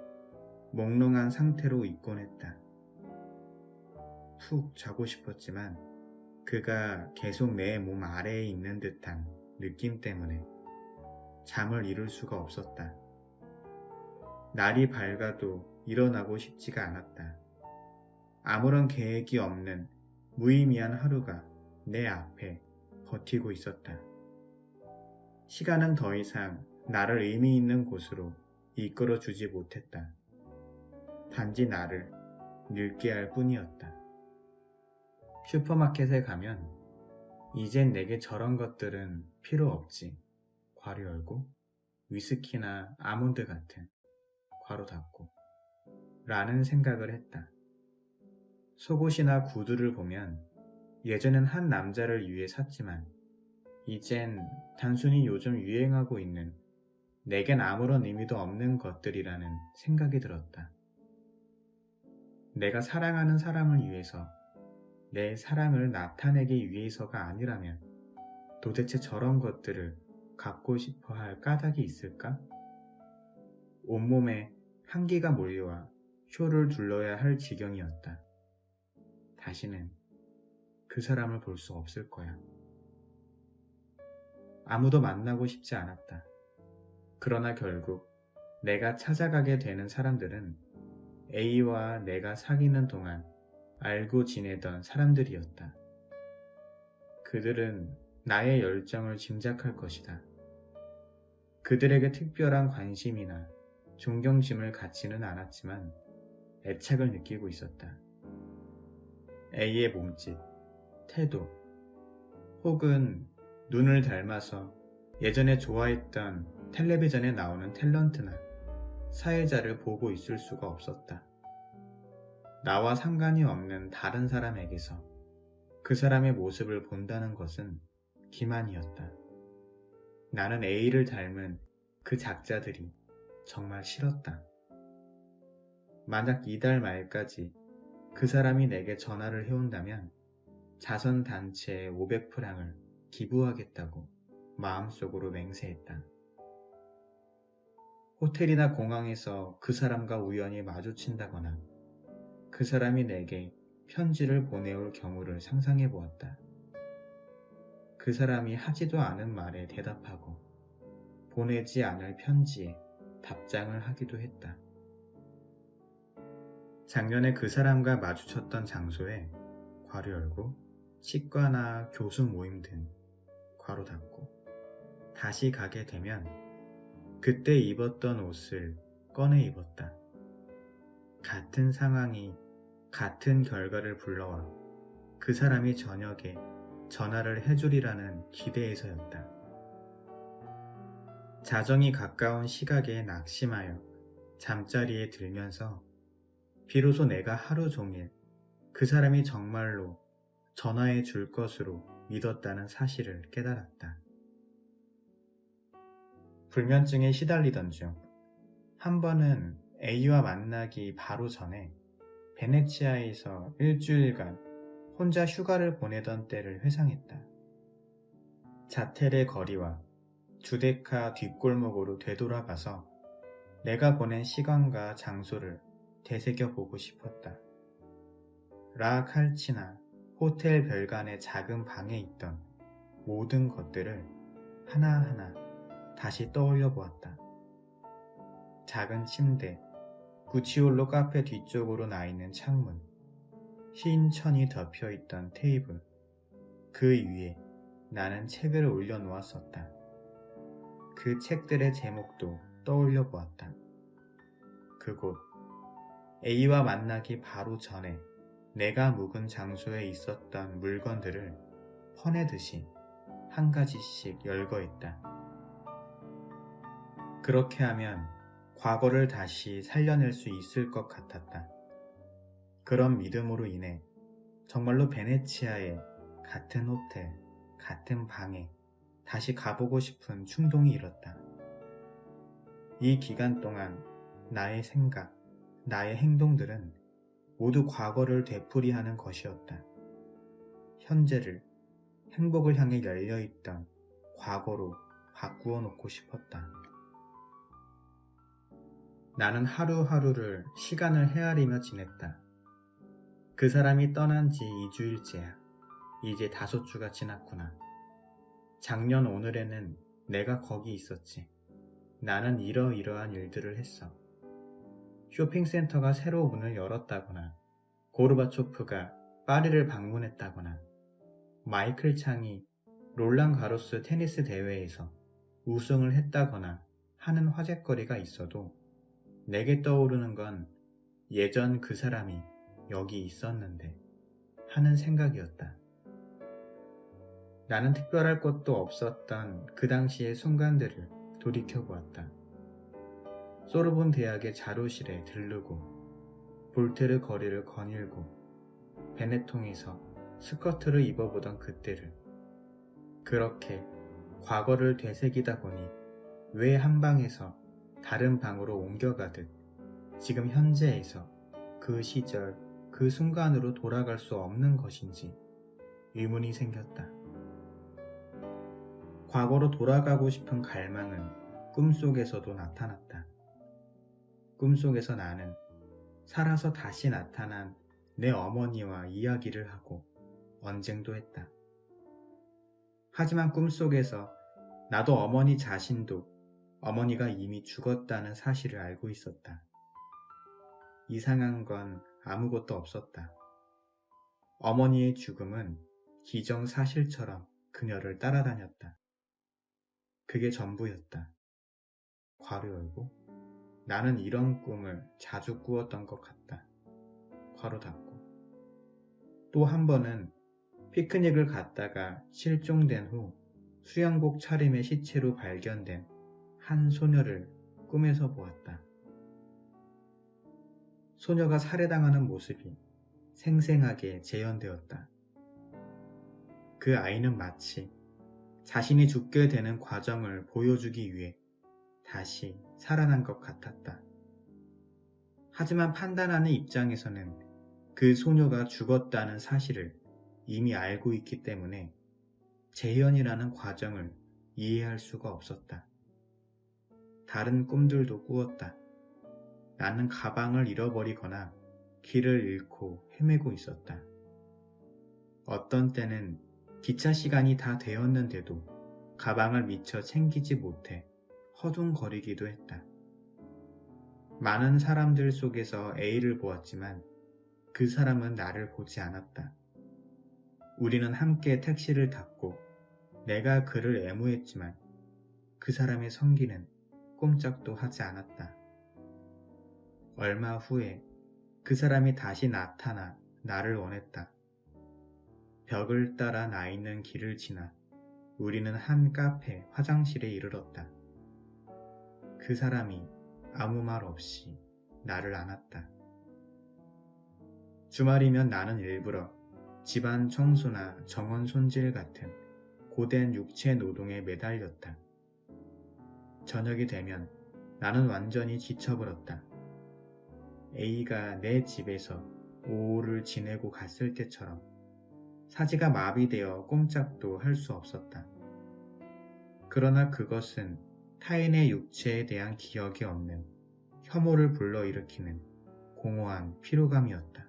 몽롱한 상태로 있곤 했다. 푹 자고 싶었지만 그가 계속 내 몸 아래에 있는 듯한 느낌 때문에 잠을 이룰 수가 없었다. 날이 밝아도 일어나고 싶지가 않았다. 아무런 계획이 없는 무의미한 하루가 내 앞에 버티고 있었다. 시간은 더 이상 나를 의미 있는 곳으로 이끌어주지 못했다. 단지 나를 늙게 할 뿐이었다. 슈퍼마켓에 가면 이젠 내게 저런 것들은 필요 없지. 괄호 열고 위스키나 아몬드 같은 괄호 닫고 라는 생각을 했다. 속옷이나 구두를 보면 예전엔 한 남자를 위해 샀지만 이젠 단순히 요즘 유행하고 있는 내겐 아무런 의미도 없는 것들이라는 생각이 들었다. 내가 사랑하는 사람을 위해서 내 사랑을 나타내기 위해서가 아니라면 도대체 저런 것들을 갖고 싶어 할 까닭이 있을까? 온몸에 한기가 몰려와 쇼를 둘러야 할 지경이었다. 다시는 그 사람을 볼 수 없을 거야. 아무도 만나고 싶지 않았다. 그러나 결국 내가 찾아가게 되는 사람들은 A와 내가 사귀는 동안 알고 지내던 사람들이었다. 그들은 나의 열정을 짐작할 것이다. 그들에게 특별한 관심이나 존경심을 갖지는 않았지만 애착을 느끼고 있었다. A의 몸짓, 태도, 혹은 눈을 닮아서 예전에 좋아했던 텔레비전에 나오는 탤런트나 사회자를 보고 있을 수가 없었다. 나와 상관이 없는 다른 사람에게서 그 사람의 모습을 본다는 것은 기만이었다. 나는 A를 닮은 그 작자들이 정말 싫었다. 만약 이달 말까지 그 사람이 내게 전화를 해온다면 자선단체에 500프랑을 기부하겠다고 마음속으로 맹세했다. 호텔이나 공항에서 그 사람과 우연히 마주친다거나 그 사람이 내게 편지를 보내올 경우를 상상해 보았다. 그 사람이 하지도 않은 말에 대답하고 보내지 않을 편지에 답장을 하기도 했다. 작년에 그 사람과 마주쳤던 장소에 괄호 열고 치과나 교수 모임 등 괄호 닫고 다시 가게 되면 그때 입었던 옷을 꺼내 입었다. 같은 상황이 같은 결과를 불러와 그 사람이 저녁에 전화를 해주리라는 기대에서였다. 자정이 가까운 시각에 낙심하여 잠자리에 들면서 비로소 내가 하루 종일 그 사람이 정말로 전화해 줄 것으로 믿었다는 사실을 깨달았다. 불면증에 시달리던 중 한 번은 A와 만나기 바로 전에 베네치아에서 일주일간 혼자 휴가를 보내던 때를 회상했다. 자텔의 거리와 주데카 뒷골목으로 되돌아가서 내가 보낸 시간과 장소를 되새겨보고 싶었다. 라 칼치나 호텔 별관의 작은 방에 있던 모든 것들을 하나하나 다시 떠올려 보았다. 작은 침대, 구치올로 카페 뒤쪽으로 나 있는 창문, 흰 천이 덮여있던 테이블, 그 위에 나는 책을 올려놓았었다. 그 책들의 제목도 떠올려 보았다. 그곳, A와 만나기 바로 전에 내가 묵은 장소에 있었던 물건들을 퍼내듯이 한 가지씩 열거했다. 그렇게 하면 과거를 다시 살려낼 수 있을 것 같았다. 그런 믿음으로 인해 정말로 베네치아의 같은 호텔, 같은 방에 다시 가보고 싶은 충동이 일었다. 이 기간 동안 나의 생각, 나의 행동들은 모두 과거를 되풀이하는 것이었다. 현재를, 행복을 향해 열려있던 과거로 바꾸어 놓고 싶었다. 나는 하루하루를 시간을 헤아리며 지냈다. 그 사람이 떠난 지 2주일째야. 이제 5주가 지났구나. 작년 오늘에는 내가 거기 있었지. 나는 이러이러한 일들을 했어. 쇼핑센터가 새로 문을 열었다거나, 고르바초프가 파리를 방문했다거나, 마이클 창이 롤랑 가로스 테니스 대회에서 우승을 했다거나 하는 화제거리가 있어도 내게 떠오르는 건 예전 그 사람이 여기 있었는데 하는 생각이었다. 나는 특별할 것도 없었던 그 당시의 순간들을 돌이켜보았다. 소르본 대학의 자료실에 들르고 볼테르 거리를 거닐고 베네통에서 스커트를 입어보던 그때를, 그렇게 과거를 되새기다 보니 왜 한 방에서 다른 방으로 옮겨가듯 지금 현재에서 그 시절, 그 순간으로 돌아갈 수 없는 것인지 의문이 생겼다. 과거로 돌아가고 싶은 갈망은 꿈속에서도 나타났다. 꿈속에서 나는 살아서 다시 나타난 내 어머니와 이야기를 하고 언쟁도 했다. 하지만 꿈속에서 나도 어머니 자신도 어머니가 이미 죽었다는 사실을 알고 있었다. 이상한 건 아무것도 없었다. 어머니의 죽음은 기정사실처럼 그녀를 따라다녔다. 그게 전부였다. 괄호 열고, 나는 이런 꿈을 자주 꾸었던 것 같다. 괄호 닫고. 또 한 번은 피크닉을 갔다가 실종된 후 수영복 차림의 시체로 발견된 한 소녀를 꿈에서 보았다. 소녀가 살해당하는 모습이 생생하게 재현되었다. 그 아이는 마치 자신이 죽게 되는 과정을 보여주기 위해 다시 살아난 것 같았다. 하지만 판단하는 입장에서는 그 소녀가 죽었다는 사실을 이미 알고 있기 때문에 재현이라는 과정을 이해할 수가 없었다. 다른 꿈들도 꾸었다. 나는 가방을 잃어버리거나 길을 잃고 헤매고 있었다. 어떤 때는 기차 시간이 다 되었는데도 가방을 미처 챙기지 못해 허둥거리기도 했다. 많은 사람들 속에서 A를 보았지만 그 사람은 나를 보지 않았다. 우리는 함께 택시를 탔고 내가 그를 애무했지만 그 사람의 성기는 꼼짝도 하지 않았다. 얼마 후에 그 사람이 다시 나타나 나를 원했다. 벽을 따라 나 있는 길을 지나 우리는 한 카페 화장실에 이르렀다. 그 사람이 아무 말 없이 나를 안았다. 주말이면 나는 일부러 집안 청소나 정원 손질 같은 고된 육체 노동에 매달렸다. 저녁이 되면 나는 완전히 지쳐버렸다. A가 내 집에서 오후를 지내고 갔을 때처럼 사지가 마비되어 꼼짝도 할 수 없었다. 그러나 그것은 타인의 육체에 대한 기억이 없는 혐오를 불러일으키는 공허한 피로감이었다.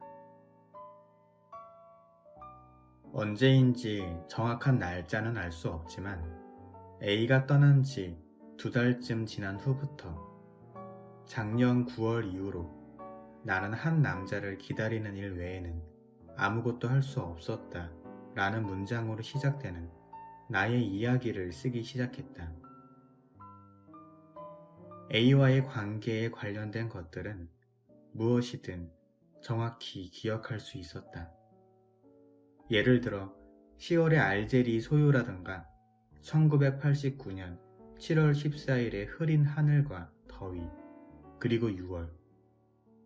언제인지 정확한 날짜는 알 수 없지만 A가 떠난 지 2달쯤 지난 후부터 작년 9월 이후로 나는 한 남자를 기다리는 일 외에는 아무것도 할 수 없었다 라는 문장으로 시작되는 나의 이야기를 쓰기 시작했다. A와의 관계에 관련된 것들은 무엇이든 정확히 기억할 수 있었다. 예를 들어 10월의 알제리 소요라든가 1989년 7월 14일의 흐린 하늘과 더위, 그리고 6월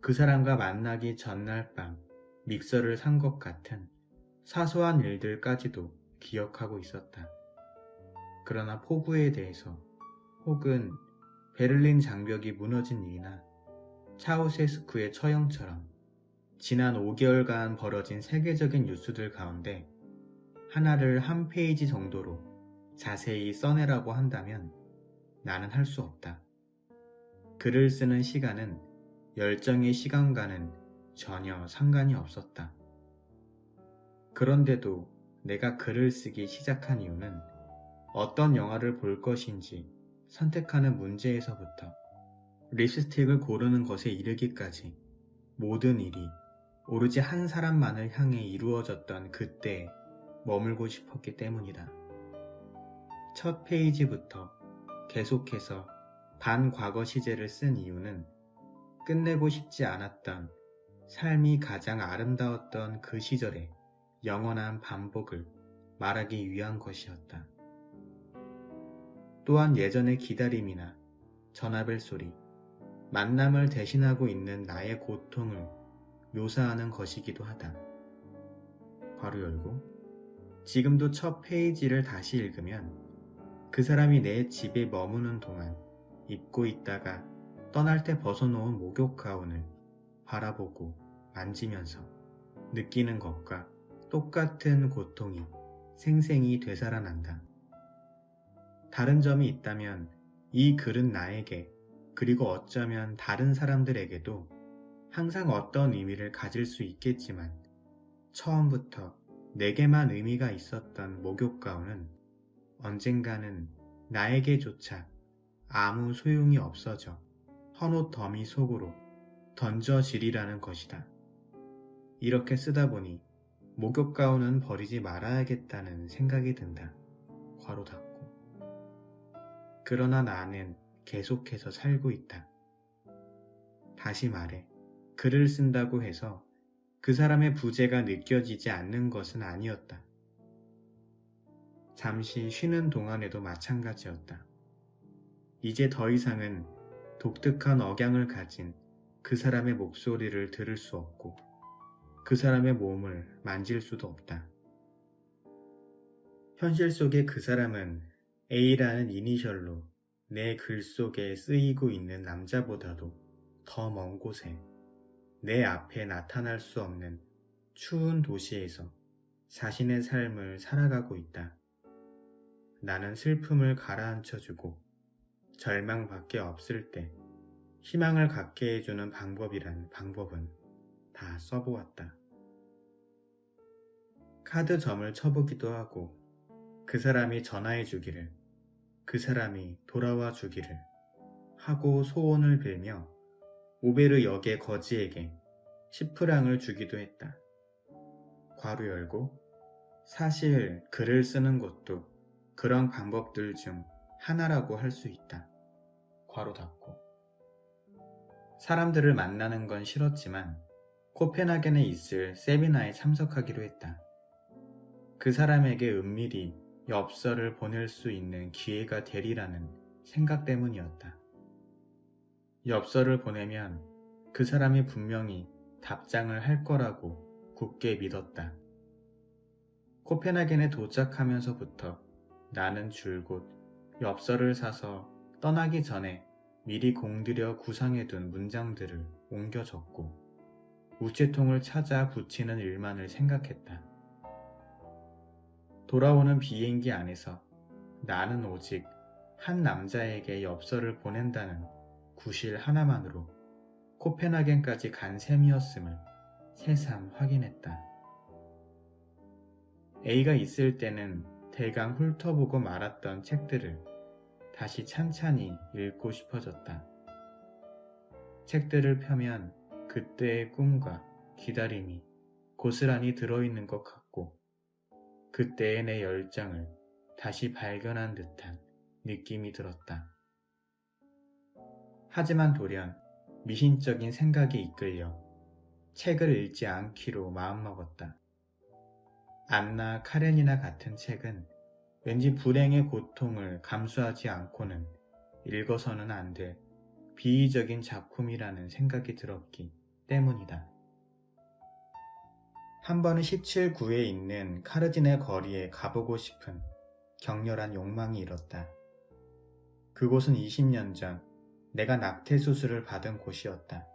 그 사람과 만나기 전날 밤 믹서를 산 것 같은 사소한 일들까지도 기억하고 있었다. 그러나 폭우에 대해서 혹은 베를린 장벽이 무너진 일이나 차우세스쿠의 처형처럼 지난 5개월간 벌어진 세계적인 뉴스들 가운데 하나를 한 페이지 정도로 자세히 써내라고 한다면 나는 할 수 없다. 글을 쓰는 시간은 열정의 시간과는 전혀 상관이 없었다. 그런데도 내가 글을 쓰기 시작한 이유는 어떤 영화를 볼 것인지 선택하는 문제에서부터 립스틱을 고르는 것에 이르기까지 모든 일이 오로지 한 사람만을 향해 이루어졌던 그때에 머물고 싶었기 때문이다. 첫 페이지부터 계속해서 반과거 시제를 쓴 이유는 끝내고 싶지 않았던 삶이 가장 아름다웠던 그 시절의 영원한 반복을 말하기 위한 것이었다. 또한 예전의 기다림이나 전화벨 소리, 만남을 대신하고 있는 나의 고통을 묘사하는 것이기도 하다. 괄호 열고 지금도 첫 페이지를 다시 읽으면 그 사람이 내 집에 머무는 동안 입고 있다가 떠날 때 벗어놓은 목욕 가운을 바라보고 만지면서 느끼는 것과 똑같은 고통이 생생히 되살아난다. 다른 점이 있다면 이 글은 나에게 그리고 어쩌면 다른 사람들에게도 항상 어떤 의미를 가질 수 있겠지만 처음부터 내게만 의미가 있었던 목욕 가운은 언젠가는 나에게조차 아무 소용이 없어져 헌옷 더미 속으로 던져지리라는 것이다. 이렇게 쓰다 보니 목욕 가운은 버리지 말아야겠다는 생각이 든다. 괄호 닫고. 그러나 나는 계속해서 살고 있다. 다시 말해, 글을 쓴다고 해서 그 사람의 부재가 느껴지지 않는 것은 아니었다. 잠시 쉬는 동안에도 마찬가지였다. 이제 더 이상은 독특한 억양을 가진 그 사람의 목소리를 들을 수 없고 그 사람의 몸을 만질 수도 없다. 현실 속의 그 사람은 A라는 이니셜로 내 글 속에 쓰이고 있는 남자보다도 더 먼 곳에 내 앞에 나타날 수 없는 추운 도시에서 자신의 삶을 살아가고 있다. 나는 슬픔을 가라앉혀주고 절망밖에 없을 때 희망을 갖게 해주는 방법이란 방법은 다 써보았다. 카드 점을 쳐보기도 하고 그 사람이 전화해 주기를, 그 사람이 돌아와 주기를 하고 소원을 빌며 오베르 역의 거지에게 10프랑을 주기도 했다. 괄호 열고 사실 글을 쓰는 것도 그런 방법들 중 하나라고 할 수 있다. 괄호 닫고. 사람들을 만나는 건 싫었지만 코펜하겐에 있을 세미나에 참석하기로 했다. 그 사람에게 은밀히 엽서를 보낼 수 있는 기회가 되리라는 생각 때문이었다. 엽서를 보내면 그 사람이 분명히 답장을 할 거라고 굳게 믿었다. 코펜하겐에 도착하면서부터 나는 줄곧 엽서를 사서 떠나기 전에 미리 공들여 구상해둔 문장들을 옮겨 적고 우체통을 찾아 붙이는 일만을 생각했다. 돌아오는 비행기 안에서 나는 오직 한 남자에게 엽서를 보낸다는 구실 하나만으로 코펜하겐까지 간 셈이었음을 새삼 확인했다. A가 있을 때는 대강 훑어보고 말았던 책들을 다시 찬찬히 읽고 싶어졌다. 책들을 펴면 그때의 꿈과 기다림이 고스란히 들어있는 것 같고 그때의 내 열정을 다시 발견한 듯한 느낌이 들었다. 하지만 돌연 미신적인 생각에 이끌려 책을 읽지 않기로 마음먹었다. 안나 카렌이나 같은 책은 왠지 불행의 고통을 감수하지 않고는 읽어서는 안 될 비이적인 작품이라는 생각이 들었기 때문이다. 한 번은 17구에 있는 카르진의 거리에 가보고 싶은 격렬한 욕망이 일었다. 그곳은 20년 전 내가 낙태 수술을 받은 곳이었다.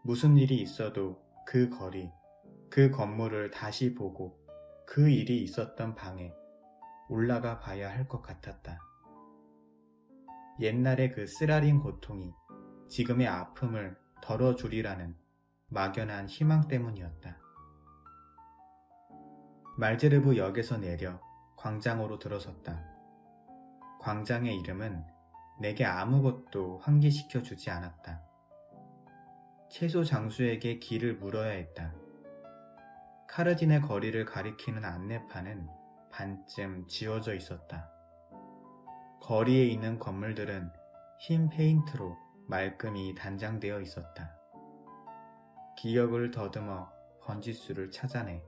무슨 일이 있어도 그 거리, 그 건물을 다시 보고 그 일이 있었던 방에 올라가 봐야 할 것 같았다. 옛날의 그 쓰라린 고통이 지금의 아픔을 덜어주리라는 막연한 희망 때문이었다. 말제르브 역에서 내려 광장으로 들어섰다. 광장의 이름은 내게 아무것도 환기시켜주지 않았다. 채소 장수에게 길을 물어야 했다. 카르딘의 거리를 가리키는 안내판은 반쯤 지워져 있었다. 거리에 있는 건물들은 흰 페인트로 말끔히 단장되어 있었다. 기억을 더듬어 번지수를 찾아내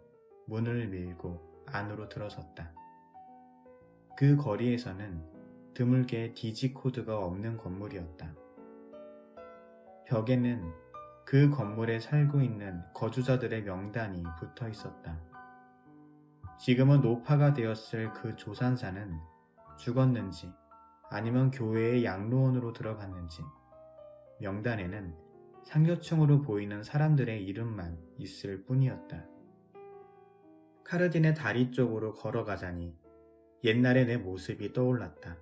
문을 밀고 안으로 들어섰다. 그 거리에서는 드물게 디지코드가 없는 건물이었다. 벽에는 그 건물에 살고 있는 거주자들의 명단이 붙어 있었다. 지금은 노파가 되었을 그 조산사는 죽었는지 아니면 교회의 양로원으로 들어갔는지 명단에는 상류층으로 보이는 사람들의 이름만 있을 뿐이었다. 카르딘의 다리 쪽으로 걸어가자니 옛날의 내 모습이 떠올랐다.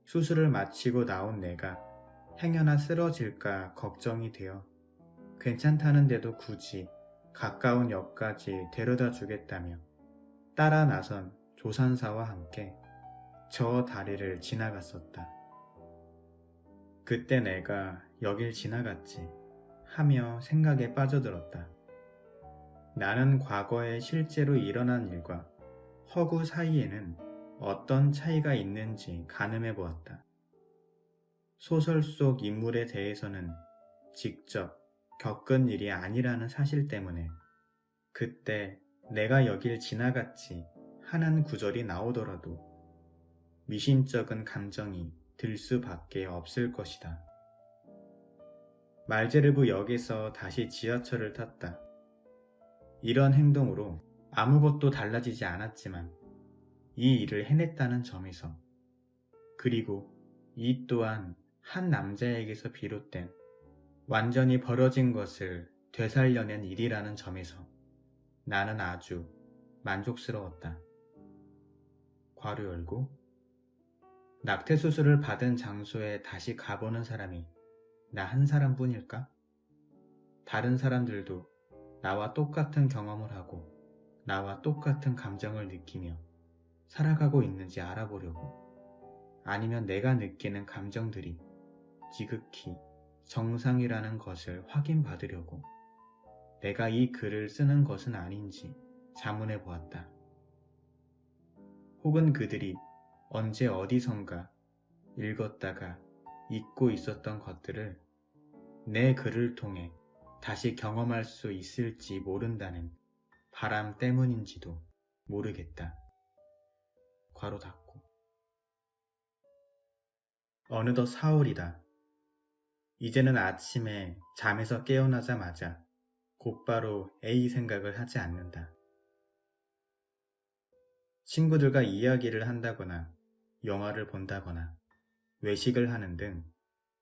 수술을 마치고 나온 내가 행여나 쓰러질까 걱정이 되어 괜찮다는데도 굳이 가까운 역까지 데려다 주겠다며 따라 나선 조산사와 함께 저 다리를 지나갔었다. 그때 내가 여길 지나갔지 하며 생각에 빠져들었다. 나는 과거에 실제로 일어난 일과 허구 사이에는 어떤 차이가 있는지 가늠해 보았다. 소설 속 인물에 대해서는 직접 겪은 일이 아니라는 사실 때문에 그때 내가 여길 지나갔지 하는 구절이 나오더라도 미신적인 감정이 들 수밖에 없을 것이다. 말제르브 역에서 다시 지하철을 탔다. 이런 행동으로 아무것도 달라지지 않았지만 이 일을 해냈다는 점에서 그리고 이 또한 한 남자에게서 비롯된 완전히 벌어진 것을 되살려낸 일이라는 점에서 나는 아주 만족스러웠다. 괄호 열고 낙태 수술을 받은 장소에 다시 가보는 사람이 나 한 사람뿐일까? 다른 사람들도 나와 똑같은 경험을 하고 나와 똑같은 감정을 느끼며 살아가고 있는지 알아보려고 아니면 내가 느끼는 감정들이 지극히 정상이라는 것을 확인받으려고 내가 이 글을 쓰는 것은 아닌지 자문해 보았다. 혹은 그들이 언제 어디선가 읽었다가 잊고 있었던 것들을 내 글을 통해 다시 경험할 수 있을지 모른다는 바람 때문인지도 모르겠다. 괄호 닫고. 어느덧 4월이다. 이제는 아침에 잠에서 깨어나자마자 곧바로 A 생각을 하지 않는다. 친구들과 이야기를 한다거나 영화를 본다거나 외식을 하는 등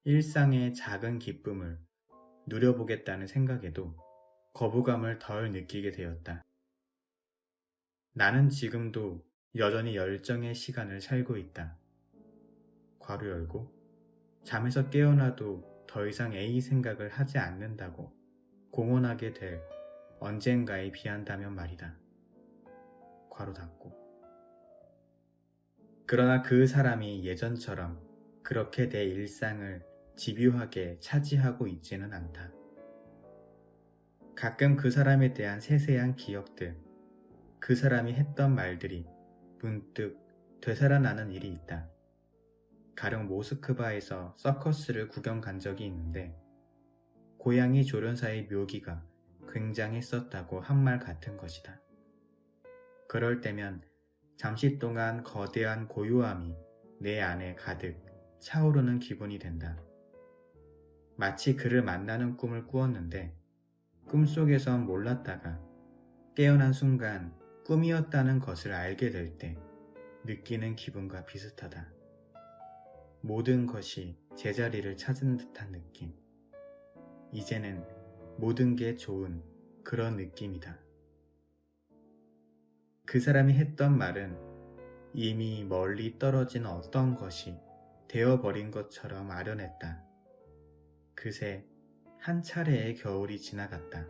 일상의 작은 기쁨을 누려보겠다는 생각에도 거부감을 덜 느끼게 되었다. 나는 지금도 여전히 열정의 시간을 살고 있다. 괄호 열고 잠에서 깨어나도 더 이상 A 생각을 하지 않는다고 공언하게 될 언젠가에 비한다면 말이다. 괄호 닫고. 그러나 그 사람이 예전처럼 그렇게 내 일상을 집요하게 차지하고 있지는 않다. 가끔 그 사람에 대한 세세한 기억들, 그 사람이 했던 말들이 문득 되살아나는 일이 있다. 가령 모스크바에서 서커스를 구경 간 적이 있는데 고양이 조련사의 묘기가 굉장했었다고 한 말 같은 것이다. 그럴 때면 잠시 동안 거대한 고요함이 내 안에 가득 차오르는 기분이 된다. 마치 그를 만나는 꿈을 꾸었는데 꿈속에선 몰랐다가 깨어난 순간 꿈이었다는 것을 알게 될 때 느끼는 기분과 비슷하다. 모든 것이 제자리를 찾은 듯한 느낌. 이제는 모든 게 좋은 그런 느낌이다. 그 사람이 했던 말은 이미 멀리 떨어진 어떤 것이 되어버린 것처럼 아련했다. 그새 한 차례의 겨울이 지나갔다.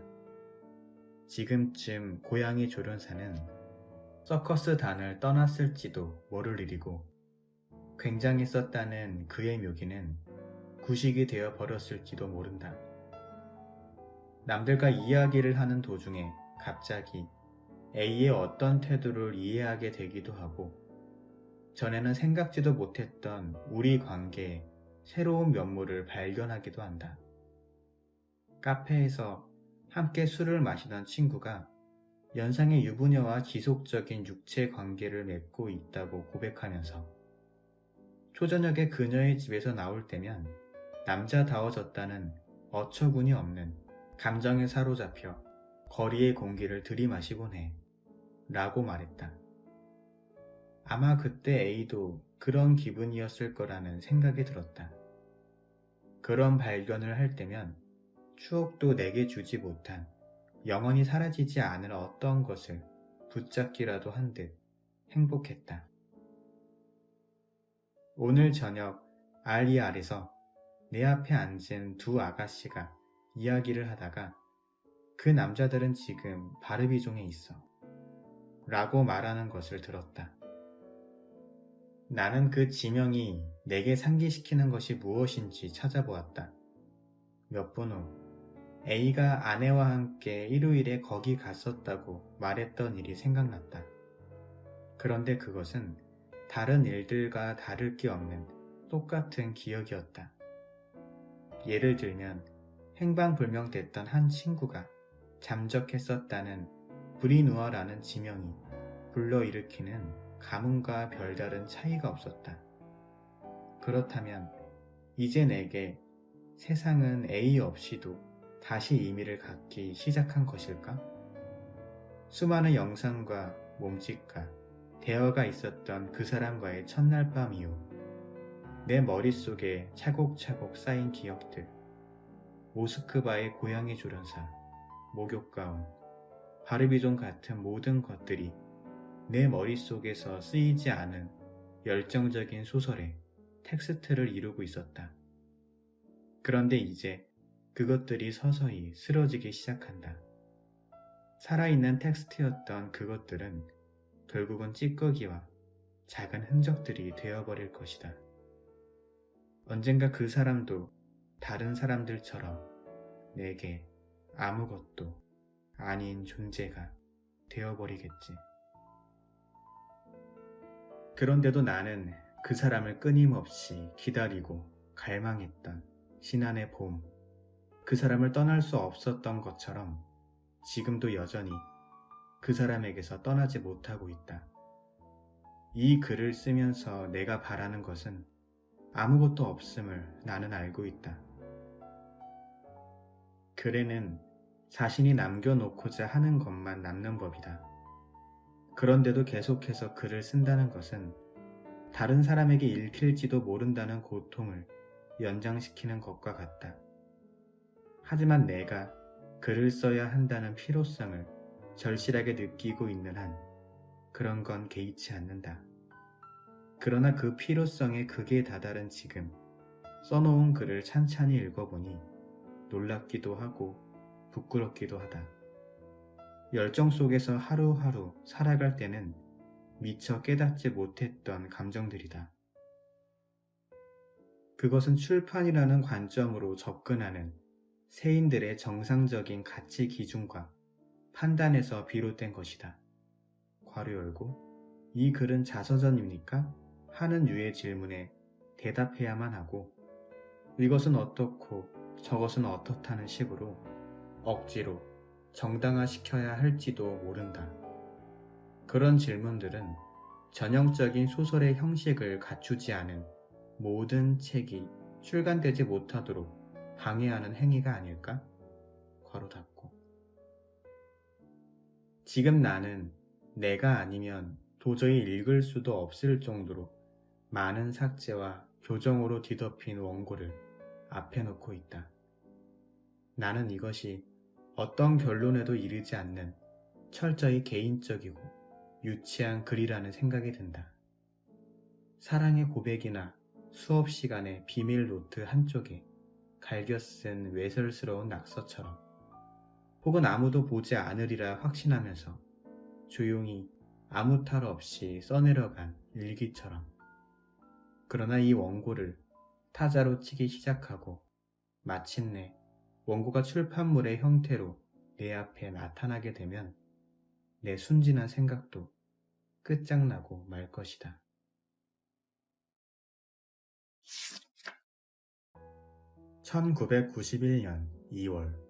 지금쯤 고양이 조련사는 서커스 단을 떠났을지도 모를 일이고 굉장했었다는 그의 묘기는 구식이 되어 버렸을지도 모른다. 남들과 이야기를 하는 도중에 갑자기 A의 어떤 태도를 이해하게 되기도 하고 전에는 생각지도 못했던 우리 관계의 새로운 면모를 발견하기도 한다. 카페에서 함께 술을 마시던 친구가 연상의 유부녀와 지속적인 육체 관계를 맺고 있다고 고백하면서 초저녁에 그녀의 집에서 나올 때면 남자다워졌다는 어처구니 없는 감정에 사로잡혀 거리의 공기를 들이마시곤 해 라고 말했다. 아마 그때 A도 그런 기분이었을 거라는 생각이 들었다. 그런 발견을 할 때면 추억도 내게 주지 못한 영원히 사라지지 않을 어떤 것을 붙잡기라도 한 듯 행복했다. 오늘 저녁 RER에서 내 앞에 앉은 두 아가씨가 이야기를 하다가 그 남자들은 지금 바르비종에 있어 라고 말하는 것을 들었다. 나는 그 지명이 내게 상기시키는 것이 무엇인지 찾아보았다. 몇 분 후 A가 아내와 함께 일요일에 거기 갔었다고 말했던 일이 생각났다. 그런데 그것은 다른 일들과 다를 게 없는 똑같은 기억이었다. 예를 들면 행방불명됐던 한 친구가 잠적했었다는 브리누아라는 지명이 불러일으키는 가뭄과 별다른 차이가 없었다. 그렇다면 이제 내게 세상은 A 없이도 다시 의미를 갖기 시작한 것일까? 수많은 영상과 몸짓과 대화가 있었던 그 사람과의 첫날 밤 이후 내 머릿속에 차곡차곡 쌓인 기억들, 모스크바의 고양이 조련사, 목욕가운, 바르비존 같은 모든 것들이 내 머릿속에서 쓰이지 않은 열정적인 소설의 텍스트를 이루고 있었다. 그런데 이제 그것들이 서서히 쓰러지기 시작한다. 살아있는 텍스트였던 그것들은 결국은 찌꺼기와 작은 흔적들이 되어버릴 것이다. 언젠가 그 사람도 다른 사람들처럼 내게 아무것도 아닌 존재가 되어버리겠지. 그런데도 나는 그 사람을 끊임없이 기다리고 갈망했던 지난해 봄, 그 사람을 떠날 수 없었던 것처럼 지금도 여전히 그 사람에게서 떠나지 못하고 있다. 이 글을 쓰면서 내가 바라는 것은 아무것도 없음을 나는 알고 있다. 글에는 자신이 남겨놓고자 하는 것만 남는 법이다. 그런데도 계속해서 글을 쓴다는 것은 다른 사람에게 읽힐지도 모른다는 고통을 연장시키는 것과 같다. 하지만 내가 글을 써야 한다는 필요성을 절실하게 느끼고 있는 한 그런 건 개의치 않는다. 그러나 그 필요성에 극에 다다른 지금 써놓은 글을 찬찬히 읽어보니 놀랍기도 하고 부끄럽기도 하다. 열정 속에서 하루하루 살아갈 때는 미처 깨닫지 못했던 감정들이다. 그것은 출판이라는 관점으로 접근하는 세인들의 정상적인 가치 기준과 판단에서 비롯된 것이다. 괄호 열고, 이 글은 자서전입니까? 하는 유의 질문에 대답해야만 하고, 이것은 어떻고 저것은 어떻다는 식으로 억지로 정당화시켜야 할지도 모른다. 그런 질문들은 전형적인 소설의 형식을 갖추지 않은 모든 책이 출간되지 못하도록 방해하는 행위가 아닐까? 괄호 닫고. 지금 나는 내가 아니면 도저히 읽을 수도 없을 정도로 많은 삭제와 교정으로 뒤덮인 원고를 앞에 놓고 있다. 나는 이것이 어떤 결론에도 이르지 않는 철저히 개인적이고 유치한 글이라는 생각이 든다. 사랑의 고백이나 수업 시간의 비밀 노트 한쪽에 갈겨 쓴 외설스러운 낙서처럼, 혹은 아무도 보지 않으리라 확신하면서 조용히 아무 탈 없이 써내려간 일기처럼. 그러나 이 원고를 타자로 치기 시작하고 마침내 원고가 출판물의 형태로 내 앞에 나타나게 되면 내 순진한 생각도 끝장나고 말 것이다. (1991년 2월)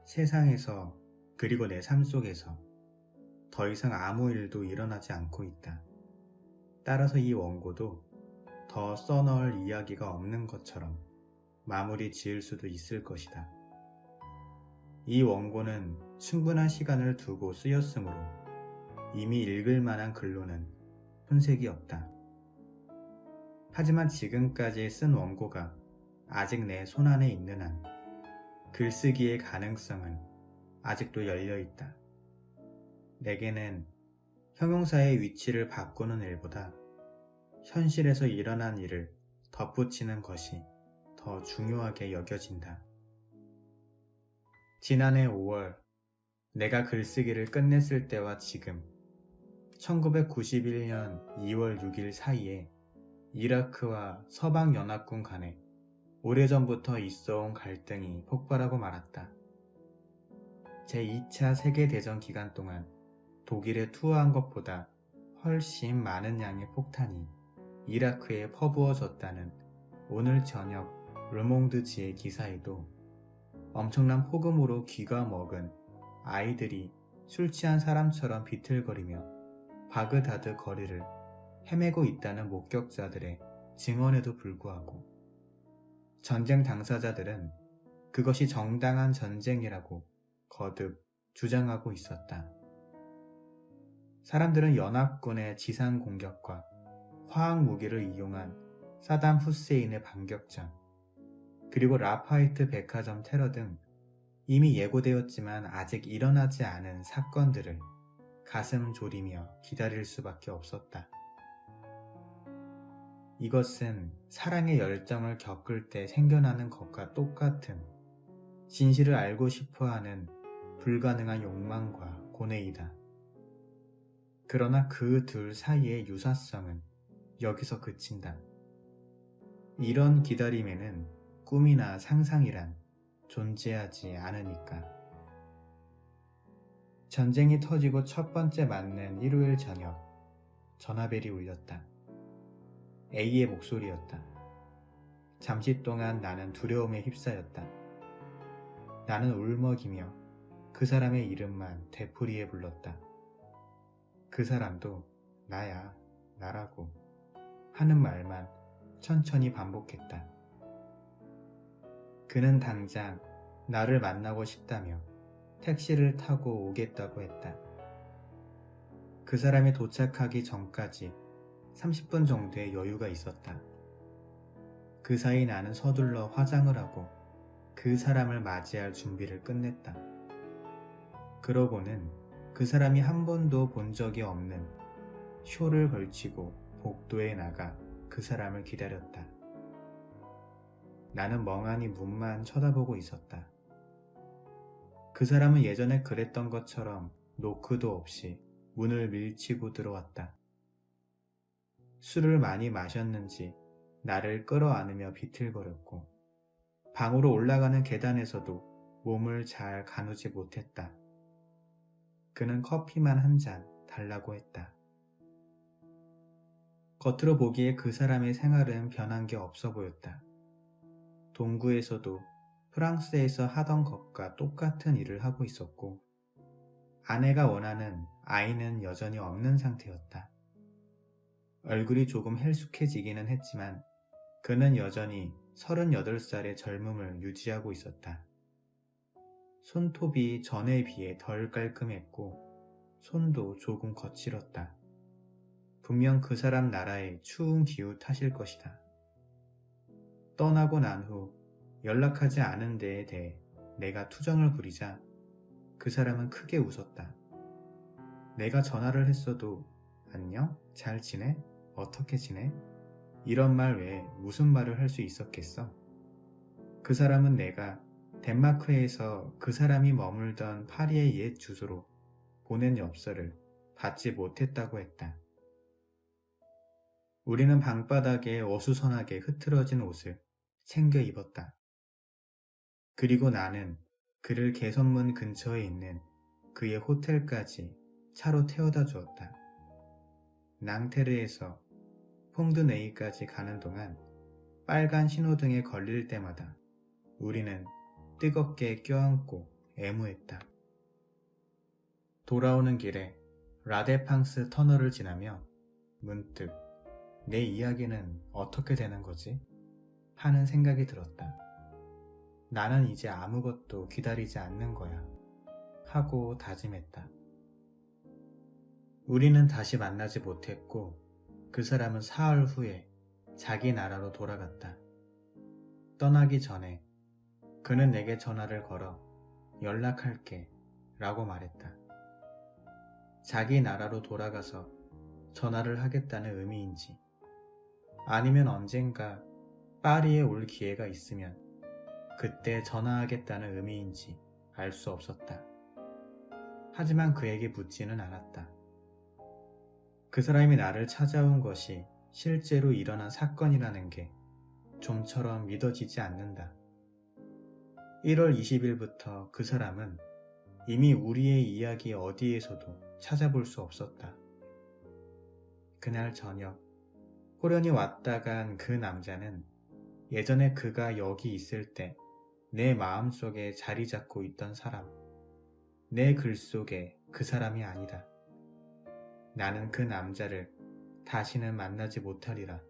세상에서, 그리고 내 삶 속에서 더 이상 아무 일도 일어나지 않고 있다. 따라서 이 원고도 더 써넣을 이야기가 없는 것처럼 마무리 지을 수도 있을 것이다. 이 원고는 충분한 시간을 두고 쓰였으므로 이미 읽을 만한 글로는 손색이 없다. 하지만 지금까지 쓴 원고가 아직 내 손안에 있는 한 글쓰기의 가능성은 아직도 열려있다. 내게는 형용사의 위치를 바꾸는 일보다 현실에서 일어난 일을 덧붙이는 것이 더 중요하게 여겨진다. 지난해 5월 내가 글쓰기를 끝냈을 때와 지금 1991년 2월 6일 사이에 이라크와 서방연합군 간에 오래전부터 있어온 갈등이 폭발하고 말았다. 제2차 세계대전 기간 동안 독일에 투하한 것보다 훨씬 많은 양의 폭탄이 이라크에 퍼부어졌다는 오늘 저녁 르몽드지의 기사에도 엄청난 폭음으로 귀가 먹은 아이들이 술 취한 사람처럼 비틀거리며 바그다드 거리를 헤매고 있다는 목격자들의 증언에도 불구하고 전쟁 당사자들은 그것이 정당한 전쟁이라고 거듭 주장하고 있었다. 사람들은 연합군의 지상 공격과 화학 무기를 이용한 사담 후세인의 반격전, 그리고 라파이트 백화점 테러 등 이미 예고되었지만 아직 일어나지 않은 사건들을 가슴 졸이며 기다릴 수밖에 없었다. 이것은 사랑의 열정을 겪을 때 생겨나는 것과 똑같은 진실을 알고 싶어하는 불가능한 욕망과 고뇌이다. 그러나 그 둘 사이의 유사성은 여기서 그친다. 이런 기다림에는 꿈이나 상상이란 존재하지 않으니까. 전쟁이 터지고 첫 번째 맞는 일요일 저녁, 전화벨이 울렸다. A의 목소리였다. 잠시 동안 나는 두려움에 휩싸였다. 나는 울먹이며 그 사람의 이름만 되풀이해 불렀다. 그 사람도 나야, 나라고 하는 말만 천천히 반복했다. 그는 당장 나를 만나고 싶다며 택시를 타고 오겠다고 했다. 그 사람이 도착하기 전까지 30분 정도의 여유가 있었다. 그 사이 나는 서둘러 화장을 하고 그 사람을 맞이할 준비를 끝냈다. 그러고는 그 사람이 한 번도 본 적이 없는 쇼를 걸치고 복도에 나가 그 사람을 기다렸다. 나는 멍하니 문만 쳐다보고 있었다. 그 사람은 예전에 그랬던 것처럼 노크도 없이 문을 밀치고 들어왔다. 술을 많이 마셨는지 나를 끌어안으며 비틀거렸고 방으로 올라가는 계단에서도 몸을 잘 가누지 못했다. 그는 커피만 한 잔 달라고 했다. 겉으로 보기에 그 사람의 생활은 변한 게 없어 보였다. 동구에서도 프랑스에서 하던 것과 똑같은 일을 하고 있었고 아내가 원하는 아이는 여전히 없는 상태였다. 얼굴이 조금 헬쑥해지기는 했지만 그는 여전히 38살의 젊음을 유지하고 있었다. 손톱이 전에 비해 덜 깔끔했고 손도 조금 거칠었다. 분명 그 사람 나라의 추운 기후 탓일 것이다. 떠나고 난 후 연락하지 않은 데에 대해 내가 투정을 부리자 그 사람은 크게 웃었다. 내가 전화를 했어도 안녕? 잘 지내? 어떻게 지내? 이런 말 외에 무슨 말을 할 수 있었겠어? 그 사람은 내가 덴마크에서 그 사람이 머물던 파리의 옛 주소로 보낸 엽서를 받지 못했다고 했다. 우리는 방바닥에 어수선하게 흐트러진 옷을 챙겨 입었다. 그리고 나는 그를 개선문 근처에 있는 그의 호텔까지 차로 태워다 주었다. 낭테르에서 퐁드네이까지 가는 동안 빨간 신호등에 걸릴 때마다 우리는 뜨겁게 껴안고 애무했다. 돌아오는 길에 라데팡스 터널을 지나며 문득 내 이야기는 어떻게 되는 거지? 하는 생각이 들었다. 나는 이제 아무것도 기다리지 않는 거야. 하고 다짐했다. 우리는 다시 만나지 못했고 그 사람은 사흘 후에 자기 나라로 돌아갔다. 떠나기 전에 그는 내게 전화를 걸어 연락할게 라고 말했다. 자기 나라로 돌아가서 전화를 하겠다는 의미인지 아니면 언젠가 파리에 올 기회가 있으면 그때 전화하겠다는 의미인지 알 수 없었다. 하지만 그에게 묻지는 않았다. 그 사람이 나를 찾아온 것이 실제로 일어난 사건이라는 게 좀처럼 믿어지지 않는다. 1월 20일부터 그 사람은 이미 우리의 이야기 어디에서도 찾아볼 수 없었다. 그날 저녁 호련히 왔다 간 그 남자는 예전에 그가 여기 있을 때 내 마음속에 자리 잡고 있던 사람, 내 글 속에 그 사람이 아니다. 나는 그 남자를 다시는 만나지 못하리라.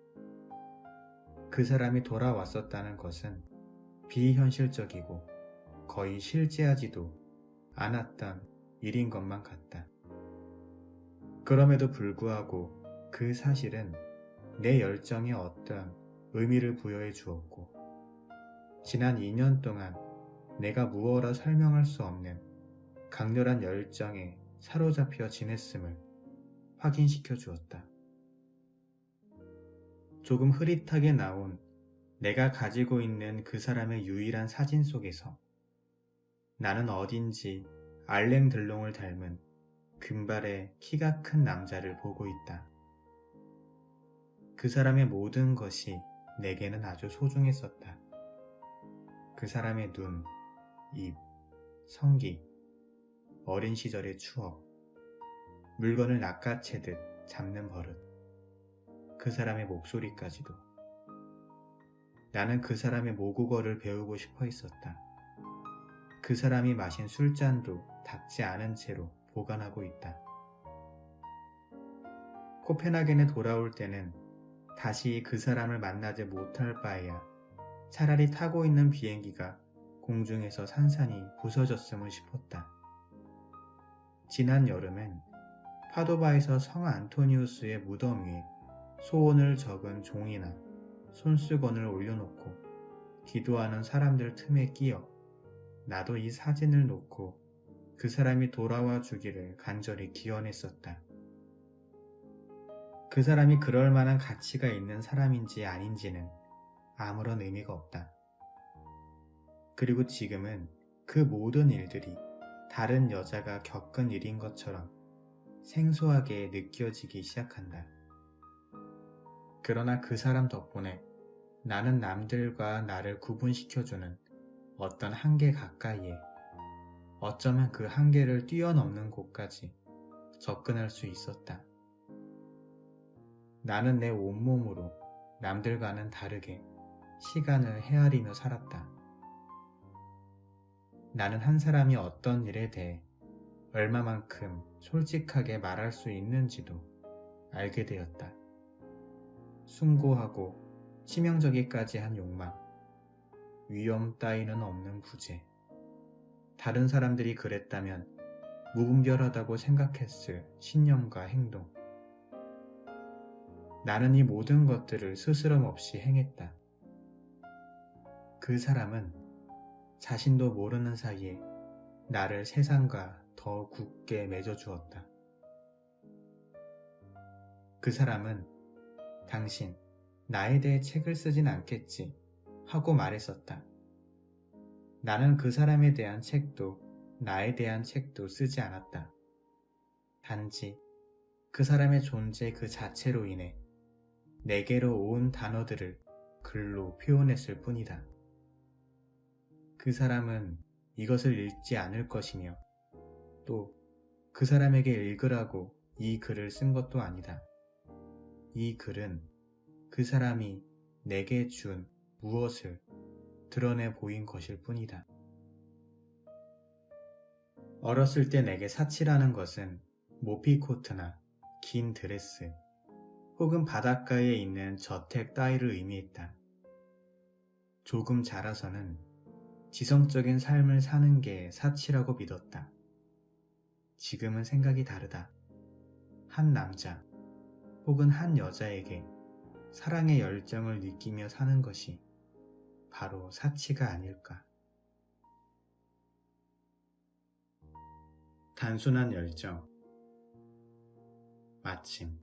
그 사람이 돌아왔었다는 것은 비현실적이고 거의 실제하지도 않았던 일인 것만 같다. 그럼에도 불구하고 그 사실은 내 열정에 어떤 의미를 부여해 주었고 지난 2년 동안 내가 무어라 설명할 수 없는 강렬한 열정에 사로잡혀 지냈음을 확인시켜 주었다. 조금 흐릿하게 나온 내가 가지고 있는 그 사람의 유일한 사진 속에서 나는 어딘지 알랭들롱을 닮은 금발의 키가 큰 남자를 보고 있다. 그 사람의 모든 것이 내게는 아주 소중했었다. 그 사람의 눈, 입, 성기, 어린 시절의 추억, 물건을 낚아채듯 잡는 버릇, 그 사람의 목소리까지도. 나는 그 사람의 모국어를 배우고 싶어 했었다. 그 사람이 마신 술잔도 닦지 않은 채로 보관하고 있다. 코펜하겐에 돌아올 때는 다시 그 사람을 만나지 못할 바에야 차라리 타고 있는 비행기가 공중에서 산산이 부서졌으면 싶었다. 지난 여름엔 파도바에서 성 안토니우스의 무덤 위에 소원을 적은 종이나 손수건을 올려놓고 기도하는 사람들 틈에 끼어 나도 이 사진을 놓고 그 사람이 돌아와 주기를 간절히 기원했었다. 그 사람이 그럴 만한 가치가 있는 사람인지 아닌지는 아무런 의미가 없다. 그리고 지금은 그 모든 일들이 다른 여자가 겪은 일인 것처럼 생소하게 느껴지기 시작한다. 그러나 그 사람 덕분에 나는 남들과 나를 구분시켜주는 어떤 한계 가까이에, 어쩌면 그 한계를 뛰어넘는 곳까지 접근할 수 있었다. 나는 내 온몸으로 남들과는 다르게 시간을 헤아리며 살았다. 나는 한 사람이 어떤 일에 대해 얼마만큼 솔직하게 말할 수 있는지도 알게 되었다. 숭고하고 치명적이까지 한 욕망, 위험 따위는 없는 부재. 다른 사람들이 그랬다면 무분별하다고 생각했을 신념과 행동. 나는 이 모든 것들을 스스럼 없이 행했다. 그 사람은 자신도 모르는 사이에 나를 세상과 더 굳게 맺어주었다. 그 사람은 당신, 나에 대해 책을 쓰진 않겠지 하고 말했었다. 나는 그 사람에 대한 책도 나에 대한 책도 쓰지 않았다. 단지 그 사람의 존재 그 자체로 인해 내게로 온 단어들을 글로 표현했을 뿐이다. 그 사람은 이것을 읽지 않을 것이며 또 그 사람에게 읽으라고 이 글을 쓴 것도 아니다. 이 글은 그 사람이 내게 준 무엇을 드러내 보인 것일 뿐이다. 어렸을 때 내게 사치라는 것은 모피 코트나 긴 드레스 혹은 바닷가에 있는 저택 따위를 의미했다. 조금 자라서는 지성적인 삶을 사는 게 사치라고 믿었다. 지금은 생각이 다르다. 한 남자 혹은 한 여자에게 사랑의 열정을 느끼며 사는 것이 바로 사치가 아닐까. 단순한 열정, 마침